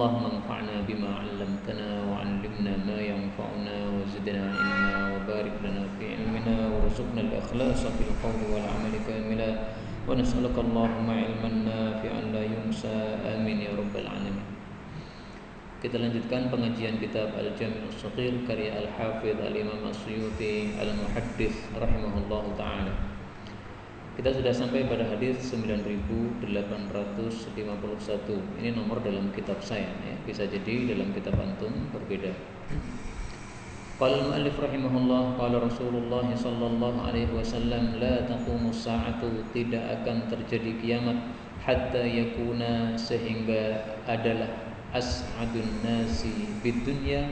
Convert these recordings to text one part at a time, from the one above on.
اللهم انفعنا بما علمتنا وعلمنا ما ينفعنا وزدنا علما وبارك لنا في علمنا وارزقنا الإخلاص في القول والعمل كاملا ونسألك اللهم علما نافعا لا ينسى آمين يا رب العالمين. Kita lanjutkan pengajian kitab Al-Jami' As-Shaghir karya Al-Hafidh Al-Imam As-Suyuti Al-Muhaddits rahimahullahu ta'ala. Kita sudah sampai pada hadis 9851. Ini nomor dalam kitab saya ya. Bisa jadi dalam kitab antum berbeda. Qala al-muallif rahimahullah, qala Rasulullah sallallahu alaihi wasallam, la taqumus sa'atu, tidak akan terjadi kiamat hatta yakuna, sehingga adalah as'adun nasi fid dunya,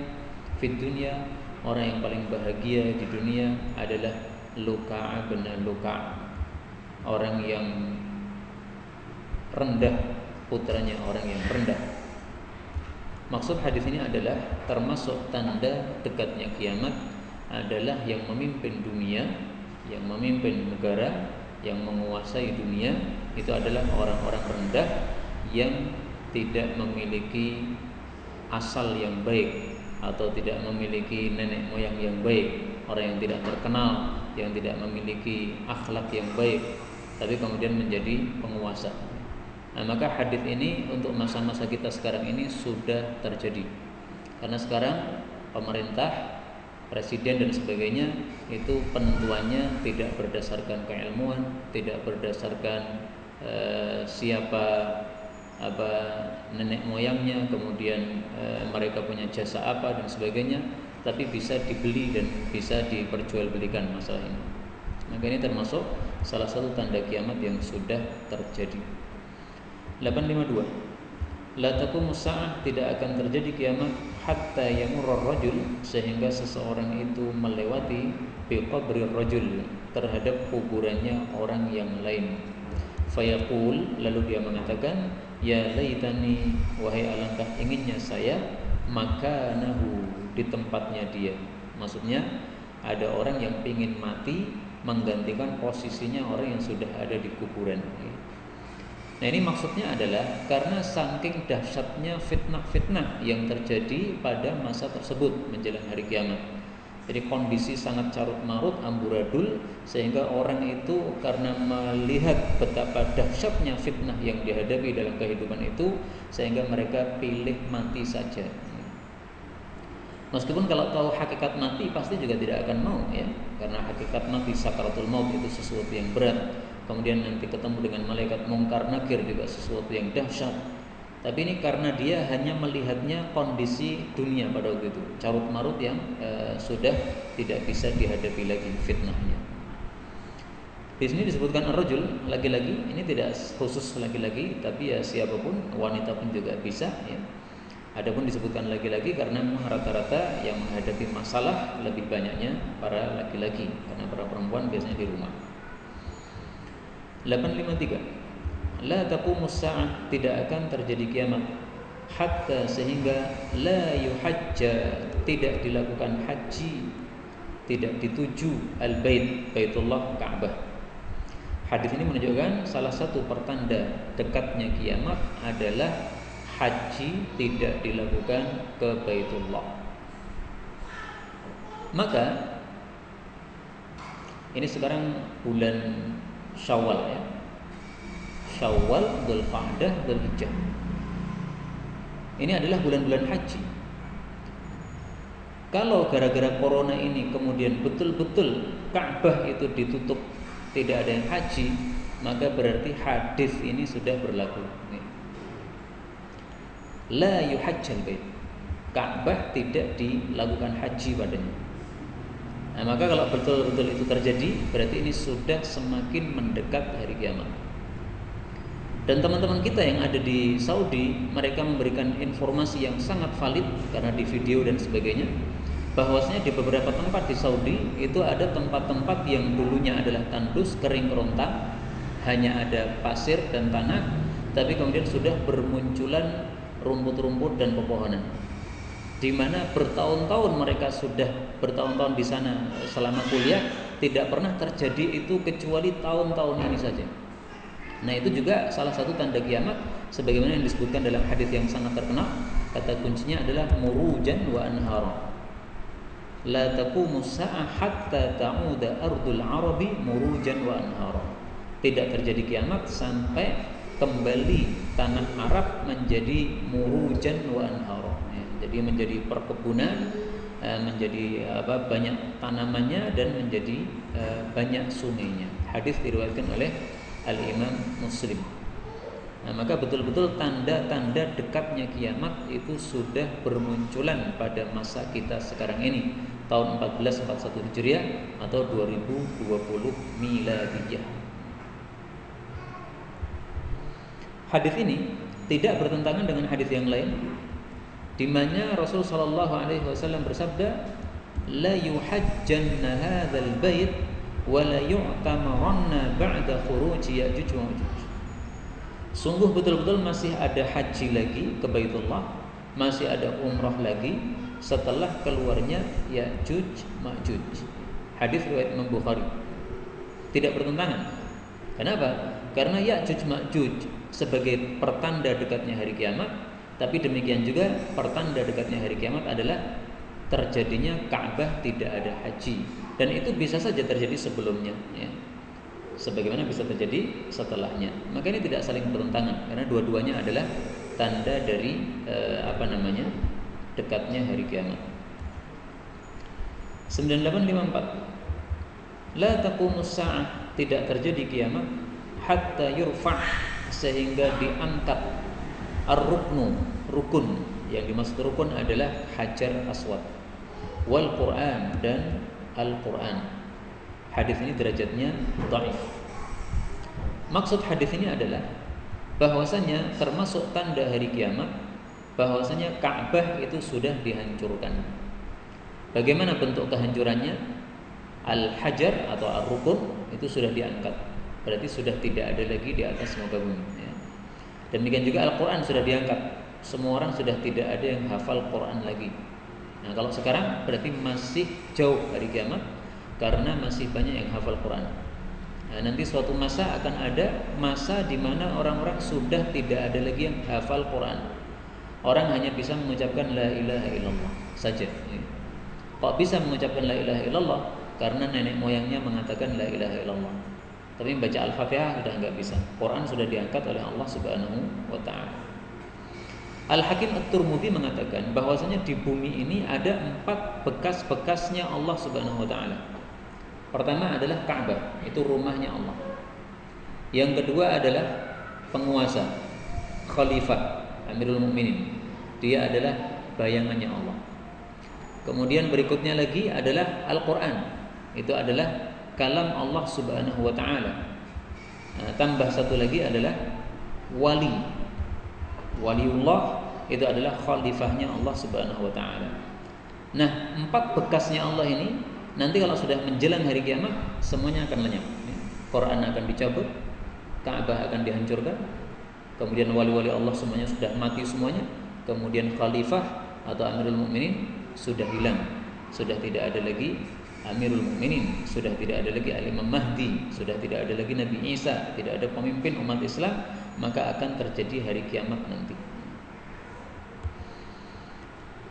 orang yang paling bahagia di dunia adalah Luka' bin Luka', orang yang rendah, putranya orang yang rendah. Maksud hadis ini adalah termasuk tanda dekatnya kiamat adalah yang memimpin dunia, yang memimpin negara, yang menguasai dunia itu adalah orang-orang rendah yang tidak memiliki asal yang baik atau tidak memiliki nenek moyang yang baik, orang yang tidak terkenal, yang tidak memiliki akhlak yang baik, tapi kemudian menjadi penguasa. Nah, maka hadis ini untuk masa-masa kita sekarang ini sudah terjadi. Karena sekarang pemerintah, presiden dan sebagainya itu penentuannya tidak berdasarkan keilmuan, tidak berdasarkan siapa nenek moyangnya, kemudian mereka punya jasa apa dan sebagainya, tapi bisa dibeli dan bisa diperjualbelikan masalah ini. Maka ini termasuk salah satu tanda kiamat yang sudah terjadi. 852. La taqumus sa'ah, tidak akan terjadi kiamat hatta yamurrar rajul, sehingga seseorang itu melewati bi qabri rajul, terhadap kuburannya orang yang lain. Fayaqul, lalu dia mengatakan, ya laitani, wahai alangkah inginnya saya, makanahu, di tempatnya dia. Maksudnya ada orang yang ingin mati menggantikan posisinya orang yang sudah ada di kuburan. Nah, ini maksudnya adalah karena saking dahsyatnya fitnah-fitnah yang terjadi pada masa tersebut menjelang hari kiamat. Jadi kondisi sangat carut marut, amburadul, sehingga orang itu karena melihat betapa dahsyatnya fitnah yang dihadapi dalam kehidupan itu, sehingga mereka pilih mati saja. Meskipun kalau tahu hakikat mati pasti juga tidak akan mau ya, karena hakikat mati sakaratul maut itu sesuatu yang berat. Kemudian nanti ketemu dengan malaikat mungkar nakir juga sesuatu yang dahsyat. Tapi ini karena dia hanya melihatnya kondisi dunia pada waktu itu, carut marut yang sudah tidak bisa dihadapi lagi fitnahnya. Di sini disebutkan ar-rajul, laki-laki, ini tidak khusus laki-laki, tapi ya siapapun, wanita pun juga bisa ya. Adapun disebutkan laki-laki karena memang rata-rata yang menghadapi masalah lebih banyaknya para laki-laki, karena para perempuan biasanya di rumah. 853. La taqumus sa'ah, tidak akan terjadi kiamat hatta, sehingga la yuhajja, tidak dilakukan haji, tidak dituju al-bait, Baitullah, Ka'bah. Hadis ini menunjukkan salah satu pertanda dekatnya kiamat adalah haji tidak dilakukan ke Baitullah. Maka ini sekarang bulan Syawal ya. Syawal, Dzulqa'dah, Dzulhijjah. Ini adalah bulan-bulan haji. Kalau gara-gara corona ini kemudian betul-betul Ka'bah itu ditutup, tidak ada yang haji, maka berarti hadis ini sudah berlaku. La yuhajjal bait, Ka'bah tidak dilakukan haji padanya. Nah, maka kalau betul-betul itu terjadi, berarti ini sudah semakin mendekat hari kiamat. Dan teman-teman kita yang ada di Saudi, mereka memberikan informasi yang sangat valid karena di video dan sebagainya, bahwasanya di beberapa tempat di Saudi itu ada tempat-tempat yang dulunya adalah tandus, kering kerontang, hanya ada pasir dan tanah, tapi kemudian sudah bermunculan rumput-rumput dan pepohonan, di mana bertahun-tahun mereka sudah bertahun-tahun di sana selama kuliah, tidak pernah terjadi itu kecuali tahun-tahun ini saja. Nah, itu juga salah satu tanda kiamat sebagaimana yang disebutkan dalam hadis yang sangat terkenal. Kata kuncinya adalah murujan wa anhara. La taqumu sa'ah hatta ta'uda ardul arabi murujan wa anhara. Tidak terjadi kiamat sampai kembali tanah Arab menjadi murujan wa anhara. Jadi menjadi perkebunan, menjadi banyak tanamannya dan menjadi banyak sungainya. Hadis diriwayatkan oleh Al-Imam Muslim. Nah, maka betul-betul tanda-tanda dekatnya kiamat itu sudah bermunculan pada masa kita sekarang ini, tahun 1441 Hijriah atau 2020 Miladiyah. Hadis ini tidak bertentangan dengan hadis yang lain, di mana Rasul sallallahu alaihi wasallam bersabda, la yuhajjanna hadzal bait wa la yu'tamaranna ba'da khuruji Ya'juj wa Ma'juj. Sungguh betul-betul masih ada haji lagi ke Baitullah, masih ada umrah lagi setelah keluarnya Ya'juj Ma'juj. Hadis riwayat Imam Bukhari. Tidak bertentangan. Kenapa? Karena Ya'juj Ma'juj sebagai pertanda dekatnya hari kiamat, tapi demikian juga pertanda dekatnya hari kiamat adalah terjadinya Ka'bah tidak ada haji, dan itu bisa saja terjadi sebelumnya, ya. Sebagaimana bisa terjadi setelahnya. Maka ini tidak saling bertentangan karena dua-duanya adalah tanda dari dekatnya hari kiamat. 9854. La taqumus sa'ah, tidak terjadi kiamat hatta yurfa', sehingga diangkat ar-ruknu, rukun. Yang dimaksud rukun adalah Hajar Aswad, wal Quran, dan Al-Quran. Hadis ini derajatnya dhaif. Maksud hadis ini adalah bahwasanya termasuk tanda hari kiamat bahwasanya Ka'bah itu sudah dihancurkan. Bagaimana bentuk kehancurannya? Al-Hajar atau Ar-Rukun itu sudah diangkat. Berarti sudah tidak ada lagi di atas muka bumi, ya. Demikian juga Al-Quran sudah diangkat. Semua orang sudah tidak ada yang hafal Quran lagi. Nah, kalau sekarang berarti masih jauh hari kiamat, karena masih banyak yang hafal Quran. Nah, nanti suatu masa akan ada masa di mana orang-orang sudah tidak ada lagi yang hafal Quran. Orang hanya bisa mengucapkan la ilaha illallah saja. Kok bisa mengucapkan la ilaha illallah? Karena nenek moyangnya mengatakan la ilaha illallah. Tapi membaca Al-Fatihah sudah enggak bisa. Quran sudah diangkat oleh Allah Subhanahu wa taala. Al-Hakim At-Tirmidzi mengatakan bahwasanya di bumi ini ada 4 bekas-bekasnya Allah Subhanahu wa taala. Pertama adalah Ka'bah, itu rumahnya Allah. Yang kedua adalah penguasa, khalifah, Amirul Mukminin. Dia adalah bayangannya Allah. Kemudian berikutnya lagi adalah Al-Quran. Itu adalah kalam Allah Subhanahu wa taala. Nah, tambah satu lagi adalah wali. Waliullah itu adalah khalifahnya Allah Subhanahu wa taala. Nah, 4 bekasnya Allah ini nanti kalau sudah menjelang hari kiamat semuanya akan lenyap. Quran akan dicabut, Ka'bah akan dihancurkan, kemudian wali-wali Allah semuanya sudah mati semuanya, kemudian khalifah atau Amirul Mukminin sudah hilang, sudah tidak ada lagi Amirul Mukminin, sudah tidak ada lagi Al-Imam Mahdi, sudah tidak ada lagi Nabi Isa, tidak ada pemimpin umat Islam, maka akan terjadi hari kiamat nanti.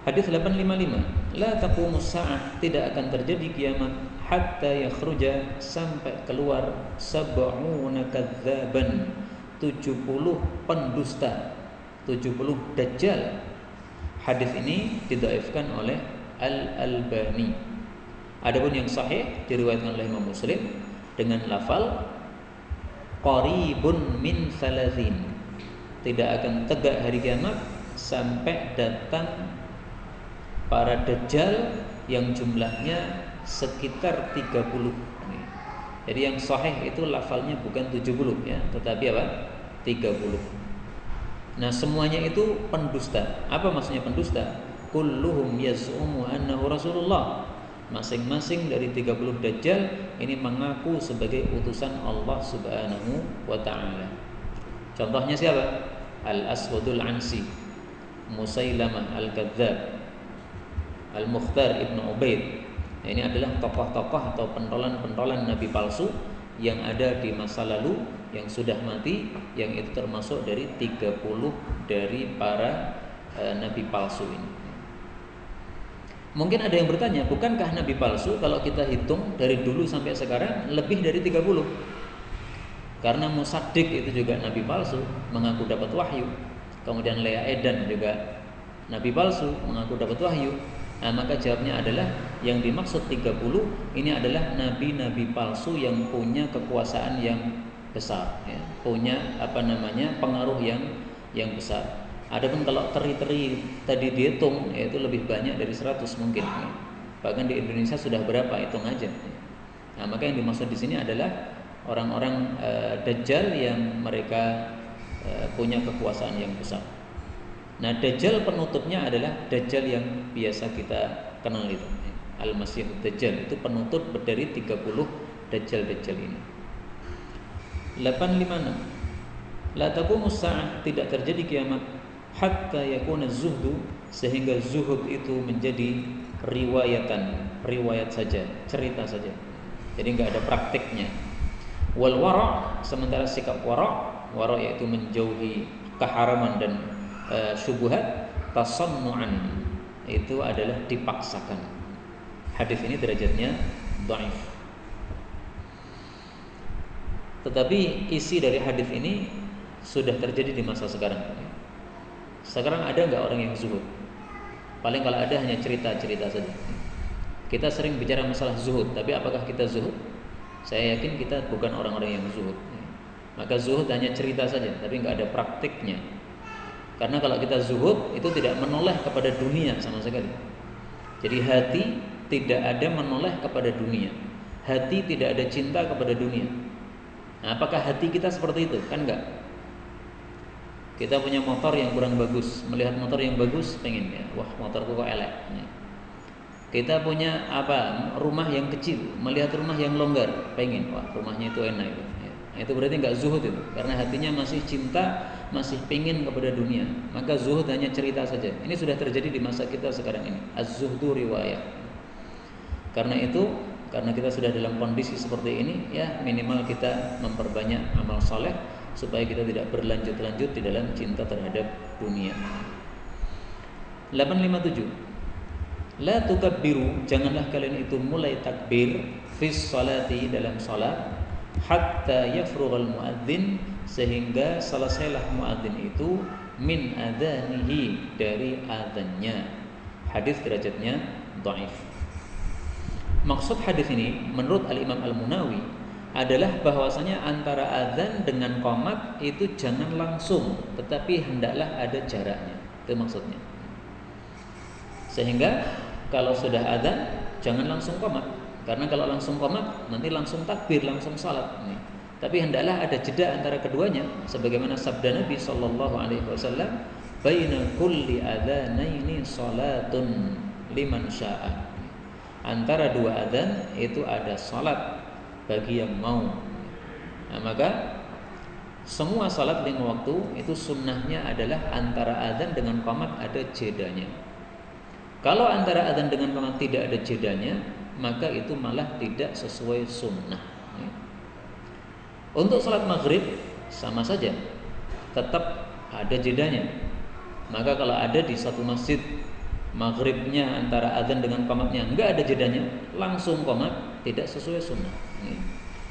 Hadis 855, la taqumus sa'ah, tidak akan terjadi kiamat hatta yakhruja, sampai keluar sab'una kadzaban, 70 pendusta, 70 dajjal. Hadis ini didhaifkan oleh Al-Albani. Adapun yang sahih diriwayatkan oleh Imam Muslim dengan lafal qaribun min 30. Tidak akan tegak hari kiamat sampai datang para dajjal yang jumlahnya sekitar 30. Jadi yang sahih itu lafalnya bukan 70 ya, tetapi apa? 30. Nah, semuanya itu pendusta. Apa maksudnya pendusta? Kulluhum yaz'umu annahu Rasulullah. Masing-masing dari 30 dajjal ini mengaku sebagai utusan Allah Subhanahu wa taala. Contohnya siapa? Al-Aswadul Ansi, Musailamah Al-Kadzdzab, Al-Mukhtar Ibnu Ubaid. Ini adalah tokoh-tokoh atau pentolan-pentolan nabi palsu yang ada di masa lalu yang sudah mati, yang itu termasuk dari 30 dari para nabi palsu ini. Mungkin ada yang bertanya, bukankah nabi palsu kalau kita hitung dari dulu sampai sekarang lebih dari 30? Karena Musaddiq itu juga nabi palsu, mengaku dapat wahyu. Kemudian Lea Edan juga nabi palsu, mengaku dapat wahyu. Nah, maka jawabnya adalah yang dimaksud 30 ini adalah nabi-nabi palsu yang punya kekuasaan yang besar, ya, punya pengaruh yang besar. Adapun kalau teri-teri tadi dihitung, yaitu lebih banyak dari 100 mungkin. Ya. Bahkan di Indonesia sudah berapa, hitung aja. Ya. Nah, maka yang dimaksud di sini adalah orang-orang Dajjal yang mereka punya kekuasaan yang besar. Nah, Dajjal penutupnya adalah Dajjal yang biasa kita kenal itu. Al-Masih Dajjal itu penutup dari 30 Dajjal-Dajjal ini. 856. La taqumus sa'ah, tidak terjadi kiamat hatta yakuna zuhdu, sehingga zuhud itu menjadi riwayat saja, cerita saja. Jadi enggak ada praktiknya. Wal wara', sementara sikap wara' yaitu menjauhi keharaman dan syubhat, tasannu'an, itu adalah dipaksakan. Hadis ini derajatnya dhaif. Tetapi isi dari hadis ini sudah terjadi di masa sekarang. Sekarang ada nggak orang yang zuhud? Paling kalau ada hanya cerita-cerita saja. Kita sering bicara masalah zuhud, tapi apakah kita zuhud? Saya yakin kita bukan orang-orang yang zuhud. Maka zuhud hanya cerita saja, tapi nggak ada praktiknya. Karena kalau kita zuhud itu tidak menoleh kepada dunia sama sekali. Jadi hati tidak ada menoleh kepada dunia. Hati tidak ada cinta kepada dunia. Nah, apakah hati kita seperti itu? Kan enggak. Kita punya motor yang kurang bagus, melihat motor yang bagus pengen, ya, wah motorku kok elek. Kita punya rumah yang kecil, melihat rumah yang longgar, pengen, wah rumahnya itu enak itu. Ya. Itu berarti enggak zuhud itu, karena hatinya masih cinta, masih pingin kepada dunia. Maka zuhud hanya cerita saja. Ini sudah terjadi di masa kita sekarang ini. Az-zuhdu riwayat. Karena kita sudah dalam kondisi seperti ini, ya minimal kita memperbanyak amal saleh supaya kita tidak berlanjut-lanjut di dalam cinta terhadap dunia. 857. La tukabbiru, janganlah kalian itu mulai takbir fis salati, dalam salat, hatta yafrughal muadzin, sehingga selesailah muadzin itu min adzanihi, dari adzannya. Hadis derajatnya dhaif. Maksud hadis ini menurut Al-Imam Al-Munawi adalah bahwasanya antara adzan dengan qomat itu jangan langsung, tetapi hendaklah ada jaraknya. Itu maksudnya. Sehingga kalau sudah adzan jangan langsung qomat, karena kalau langsung qomat nanti langsung takbir, langsung salat. Tapi hendaklah ada jeda antara keduanya, sebagaimana sabda Nabi sallallahu alaihi wasallam, baina kulli adzanaini salatun liman syaa. Antara dua adzan itu ada salat bagi yang mau. Nah, maka semua salat lima waktu itu sunnahnya adalah antara adzan dengan qomat ada jedanya. Kalau antara adzan dengan qomat tidak ada jedanya, maka itu malah tidak sesuai sunnah. Untuk salat maghrib sama saja, tetap ada jedanya. Maka kalau ada di satu masjid maghribnya antara adzan dengan qomatnya enggak ada jedanya, langsung qomat, tidak sesuai sunnah.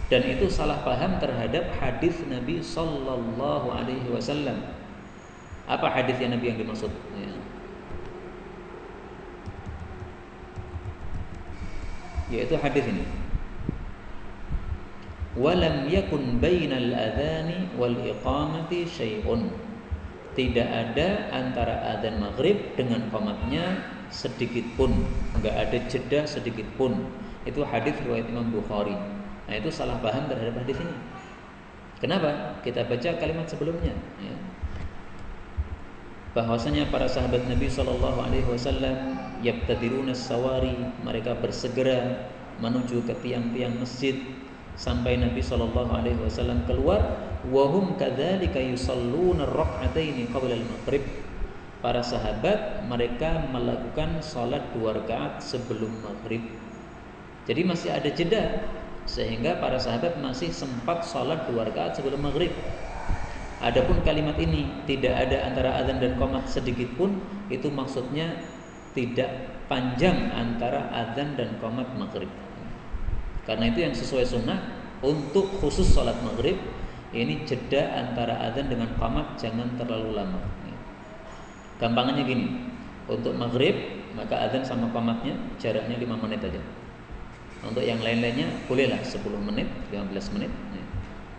Dan itu salah paham terhadap hadis Nabi sallallahu alaihi wasallam. Apa hadis yang Nabi yang dimaksud? Yaitu hadis ini. Walam yakun bainal adzani wal iqamati syai'un. Tidak ada antara adzan maghrib dengan qomatnya sedikit pun, enggak ada jeda sedikit pun. Itu hadis riwayat Imam Bukhari. Nah, itu salah paham terhadap hadis ini. Kenapa? Kita baca kalimat sebelumnya, ya. Bahwasanya para sahabat Nabi sallallahu alaihi wasallam yabtadiruna sawari, mereka bersegera menuju ke tiang-tiang masjid sampai Nabi sallallahu alaihi wasallam keluar, wa hum kadzalika yusalluna ar-rak'ataini qabla al-maghrib. Para sahabat mereka melakukan salat 2 rakaat sebelum maghrib. Jadi masih ada jeda sehingga para sahabat masih sempat sholat 2 rakaat sebelum maghrib. Adapun kalimat ini tidak ada antara adzan dan qomat sedikit pun, itu maksudnya tidak panjang antara adzan dan qomat maghrib. Karena itu yang sesuai sunnah untuk khusus sholat maghrib, ini jeda antara adzan dengan qomat jangan terlalu lama. Gampangannya gini, untuk maghrib maka adzan sama qomatnya jaraknya 5 menit aja. Untuk yang lain-lainnya bolehlah 10 menit, 15 menit.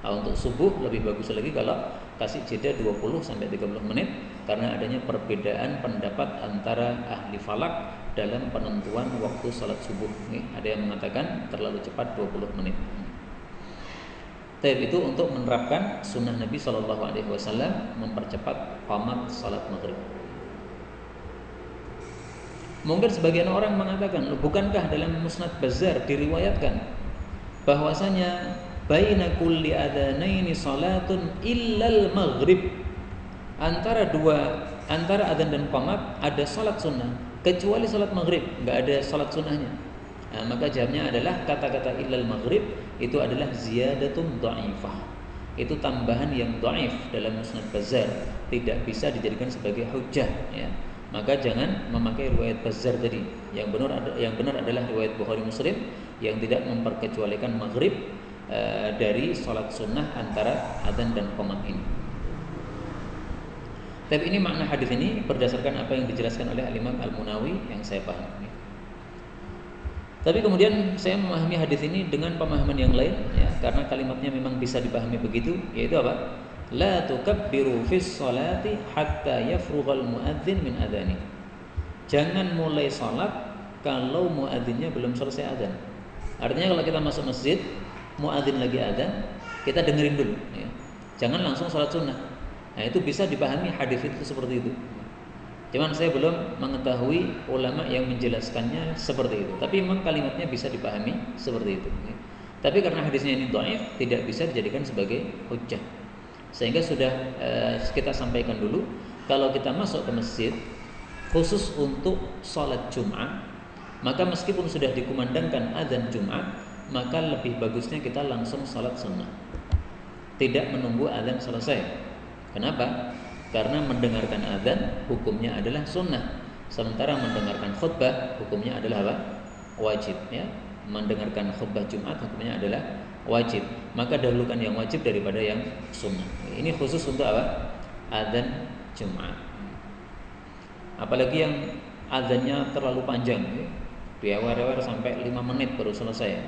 Nah, untuk subuh lebih bagus lagi kalau kasih jeda 20 sampai 30 menit karena adanya perbedaan pendapat antara ahli falak dalam penentuan waktu salat subuh. Nih, ada yang mengatakan terlalu cepat 20 menit. Tapi itu untuk menerapkan sunnah Nabi SAW mempercepat qamat salat maghrib. Mungkin sebagian orang mengatakan, bukankah dalam Musnad Bazzar diriwayatkan bahwasanya baina kulli adzanaini salatun illal maghrib, antara adzan dan qamat ada salat sunnah kecuali salat maghrib, enggak ada salat sunnahnya. Nah, maka jawabnya adalah kata-kata illal maghrib itu adalah ziyadatun dhaifah. Itu tambahan yang dhaif dalam Musnad Bazzar, tidak bisa dijadikan sebagai hujjah ya. Maka jangan memakai riwayat Bazzar tadi. Yang benar adalah riwayat Bukhari Muslim yang tidak memperkecualikan maghrib dari sholat sunnah antara adzan dan qomat ini. Tapi ini makna hadis ini berdasarkan apa yang dijelaskan oleh Al-Imam Al-Munawi yang saya pahami. Tapi kemudian saya memahami hadis ini dengan pemahaman yang lain ya, karena kalimatnya memang bisa dipahami begitu, yaitu apa? La tukabbiru fis sholati hatta yafrughal muadzin min adzani. Jangan mulai salat kalau muadzinnya belum selesai adzan. Artinya kalau kita masuk masjid, muadzin lagi adzan, kita dengerin dulu ya. Jangan langsung salat sunnah. Nah, itu bisa dipahami hadis itu seperti itu. Cuman saya belum mengetahui ulama yang menjelaskannya seperti itu. Tapi memang kalimatnya bisa dipahami seperti itu. Tapi karena hadisnya ini dhaif, tidak bisa dijadikan sebagai hujjah. Sehingga sudah kita sampaikan dulu, kalau kita masuk ke masjid khusus untuk sholat Jumat, maka meskipun sudah dikumandangkan adzan Jumat, maka lebih bagusnya kita langsung sholat sunnah, tidak menunggu adzan selesai. Kenapa? Karena mendengarkan adzan hukumnya adalah sunnah, sementara mendengarkan khutbah hukumnya adalah apa? Wajib ya. Mendengarkan khutbah Jumat hukumnya adalah wajib. Maka dahulukan yang wajib daripada yang sunnah. Ini khusus untuk apa? Adzan Jumat. Apalagi yang adzannya terlalu panjang ya. Diawer-awer sampai 5 menit baru selesai.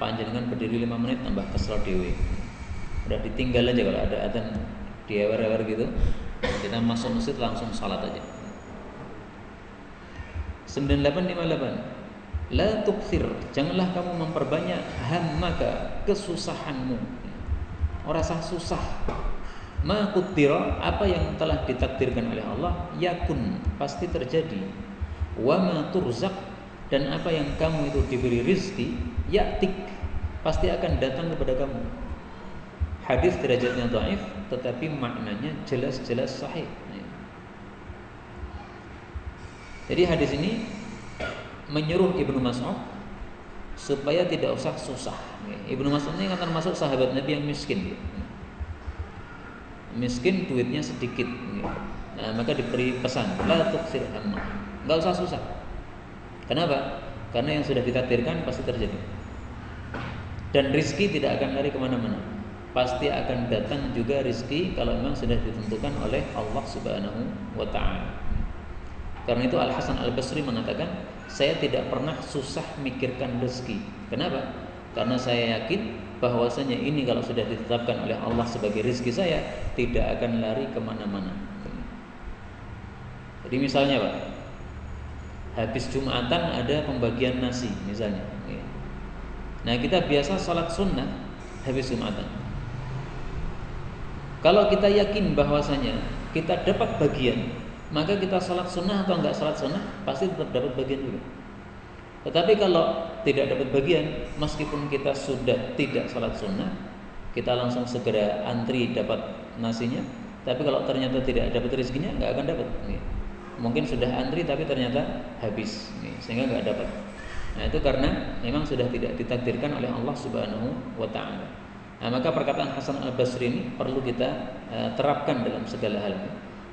Panjenengan berdiri 5 menit tambah kesel dewe. Udah ditinggal aja kalau ada adzan diawer-awer gitu. Kita masuk masjid langsung salat aja. 9858. La tukthir, janganlah kamu memperbanyak hammaka, kesusahanmu. Orang susah. Ma qaddara, apa yang telah ditakdirkan oleh Allah, yakun, pasti terjadi. Wa ma turzaq, dan apa yang kamu itu diberi rizki, yatik, pasti akan datang kepada kamu. Hadis derajatnya dhaif, tetapi maknanya jelas-jelas sahih. Jadi hadis ini menyuruh Ibnu Mas'ud supaya tidak usah susah. Ibnu Mas'ud ini kan termasuk sahabat Nabi yang miskin. Miskin, duitnya sedikit. Nah, maka diberi pesan, la tuksir hamma. Enggak usah susah. Kenapa? Karena yang sudah ditakdirkan pasti terjadi. Dan rizki tidak akan lari kemana-mana. Pasti akan datang juga rizki kalau memang sudah ditentukan oleh Allah Subhanahu wa ta'ala. Karena itu Al-Hasan Al-Basri mengatakan, saya tidak pernah susah mikirkan rezeki. Kenapa? Karena saya yakin bahwasanya ini kalau sudah ditetapkan oleh Allah sebagai rezeki saya, tidak akan lari kemana-mana. Jadi misalnya Pak, habis Jumatan ada pembagian nasi misalnya. Nah kita biasa sholat sunnah habis Jumatan. Kalau kita yakin bahwasanya kita dapat bagian, maka kita sholat sunnah atau enggak sholat sunnah pasti tetap dapat bagian juga. Tetapi kalau tidak dapat bagian, meskipun kita sudah tidak sholat sunnah, kita langsung segera antri dapat nasinya. Tapi kalau ternyata tidak dapat rezekinya, enggak akan dapat. Mungkin sudah antri tapi ternyata habis, sehingga enggak dapat. Nah, itu karena memang sudah tidak ditakdirkan oleh Allah Subhanahu wa taala. Nah, maka perkataan Hasan Al-Basri ini perlu kita terapkan dalam segala hal.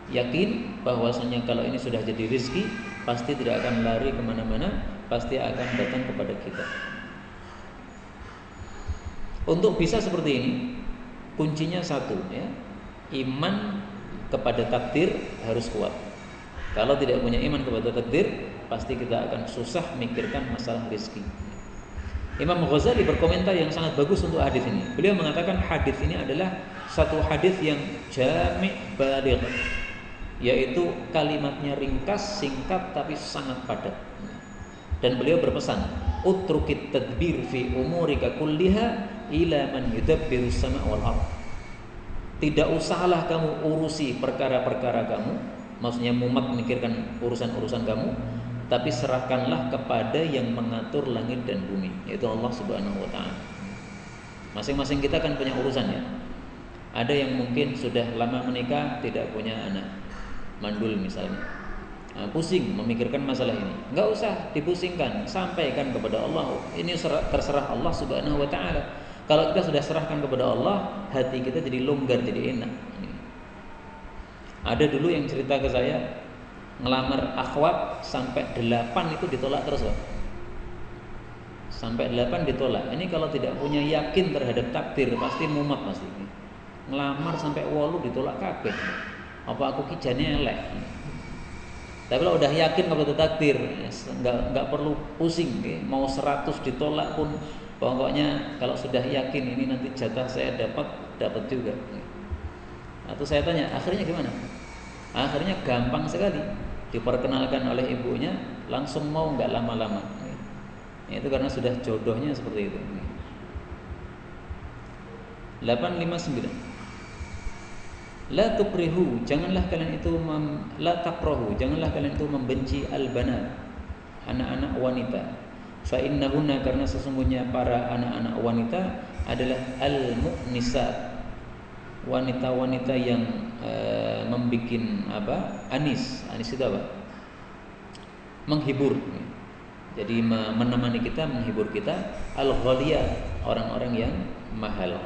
Yakin bahwasanya kalau ini sudah jadi rezeki, pasti tidak akan lari kemana-mana, pasti akan datang kepada kita. Untuk bisa seperti ini, kuncinya satu, ya, iman kepada takdir harus kuat. Kalau tidak punya iman kepada takdir, pasti kita akan susah mikirkan masalah rezeki. Imam Ghazali berkomentar yang sangat bagus untuk hadis ini. Beliau mengatakan hadis ini adalah satu hadis yang jami' baligh, yaitu kalimatnya ringkas, singkat, tapi sangat padat. Dan beliau berpesan, utrukit tadbir fi umurika kulliha ila man yudabbiru sama' wal ard. Tidak usahlah kamu urusi perkara-perkara kamu, maksudnya mumet memikirkan urusan-urusan kamu, tapi serahkanlah kepada yang mengatur langit dan bumi, yaitu Allah Subhanahu wa taala. Masing-masing kita kan punya urusan, ya. Ada yang mungkin sudah lama menikah, tidak punya anak, mandul misalnya, pusing memikirkan masalah ini. Enggak usah dipusingkan, sampaikan kepada Allah. Ini terserah Allah Subhanahu wa taala. Kalau kita sudah serahkan kepada Allah, hati kita jadi longgar, jadi enak. Ada dulu yang cerita ke saya, ngelamar akhwat sampai 8 itu ditolak terus, Pak. Sampai 8 ditolak. Ini kalau tidak punya yakin terhadap takdir, pasti mumet pasti. Ngelamar sampai 8 ditolak kabeh. Apa aku kijane elek. Tapi kalau udah yakin kepada takdir, enggak perlu pusing, mau 100 ditolak pun pokoknya kalau sudah yakin ini nanti jatah saya dapat juga. Atau saya tanya, akhirnya gimana? Akhirnya gampang sekali. Diperkenalkan oleh ibunya, langsung mau, nggak lama-lama. Itu karena sudah jodohnya seperti itu. 859. La tukrihu, janganlah kalian itu la takrahu, janganlah kalian itu membenci al-banat, anak-anak wanita. Fa innahunna, karena sesungguhnya para anak-anak wanita adalah al-mu'nisat, wanita-wanita yang membikin anis itu apa? Menghibur. Jadi menemani kita, menghibur kita. Al-ghaliyat, orang-orang yang mahal.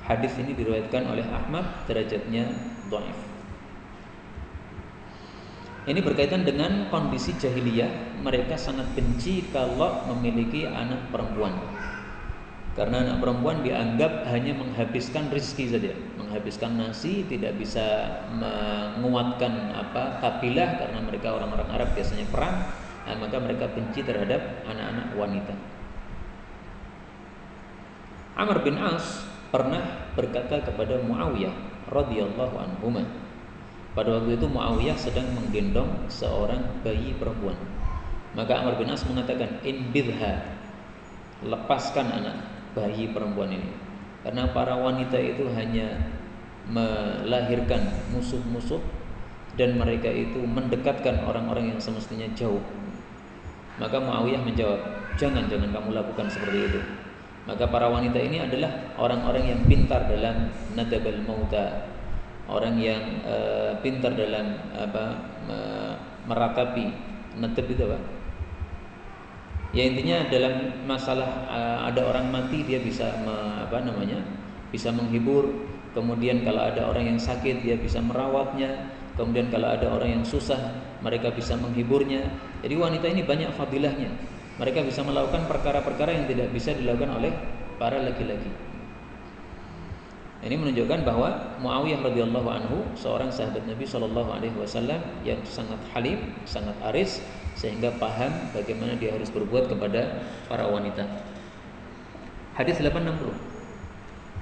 Hadis ini diriwayatkan oleh Ahmad, derajatnya dhaif. Ini berkaitan dengan kondisi jahiliyah. Mereka sangat benci kalau memiliki anak perempuan, karena anak perempuan dianggap hanya menghabiskan rezeki saja, menghabiskan nasi, tidak bisa menguatkan kabilah, karena mereka orang-orang Arab biasanya perang. Maka mereka benci terhadap anak-anak wanita. Amr bin As pernah berkata kepada Muawiyah radhiyallahu anhuma. Pada waktu itu Muawiyah sedang menggendong seorang bayi perempuan. Maka Amr bin As mengatakan, inbidha, lepaskan anak bayi perempuan ini, karena para wanita itu hanya melahirkan musuh-musuh, dan mereka itu mendekatkan orang-orang yang semestinya jauh. Maka Muawiyah menjawab, jangan kamu lakukan seperti itu. Maka para wanita ini adalah orang-orang yang pintar dalam nadabal mauta, orang yang pintar dalam meratapi. Nadab itu apa? Ya intinya dalam masalah ada orang mati, dia bisa bisa menghibur. Kemudian kalau ada orang yang sakit, dia bisa merawatnya. Kemudian kalau ada orang yang susah, mereka bisa menghiburnya. Jadi wanita ini banyak fadilahnya. Mereka bisa melakukan perkara-perkara yang tidak bisa dilakukan oleh para laki-laki. Ini menunjukkan bahwa Muawiyah radhiyallahu anhu seorang sahabat Nabi SAW yang sangat halim, sangat aris, sehingga paham bagaimana dia harus berbuat kepada para wanita. Hadis 860.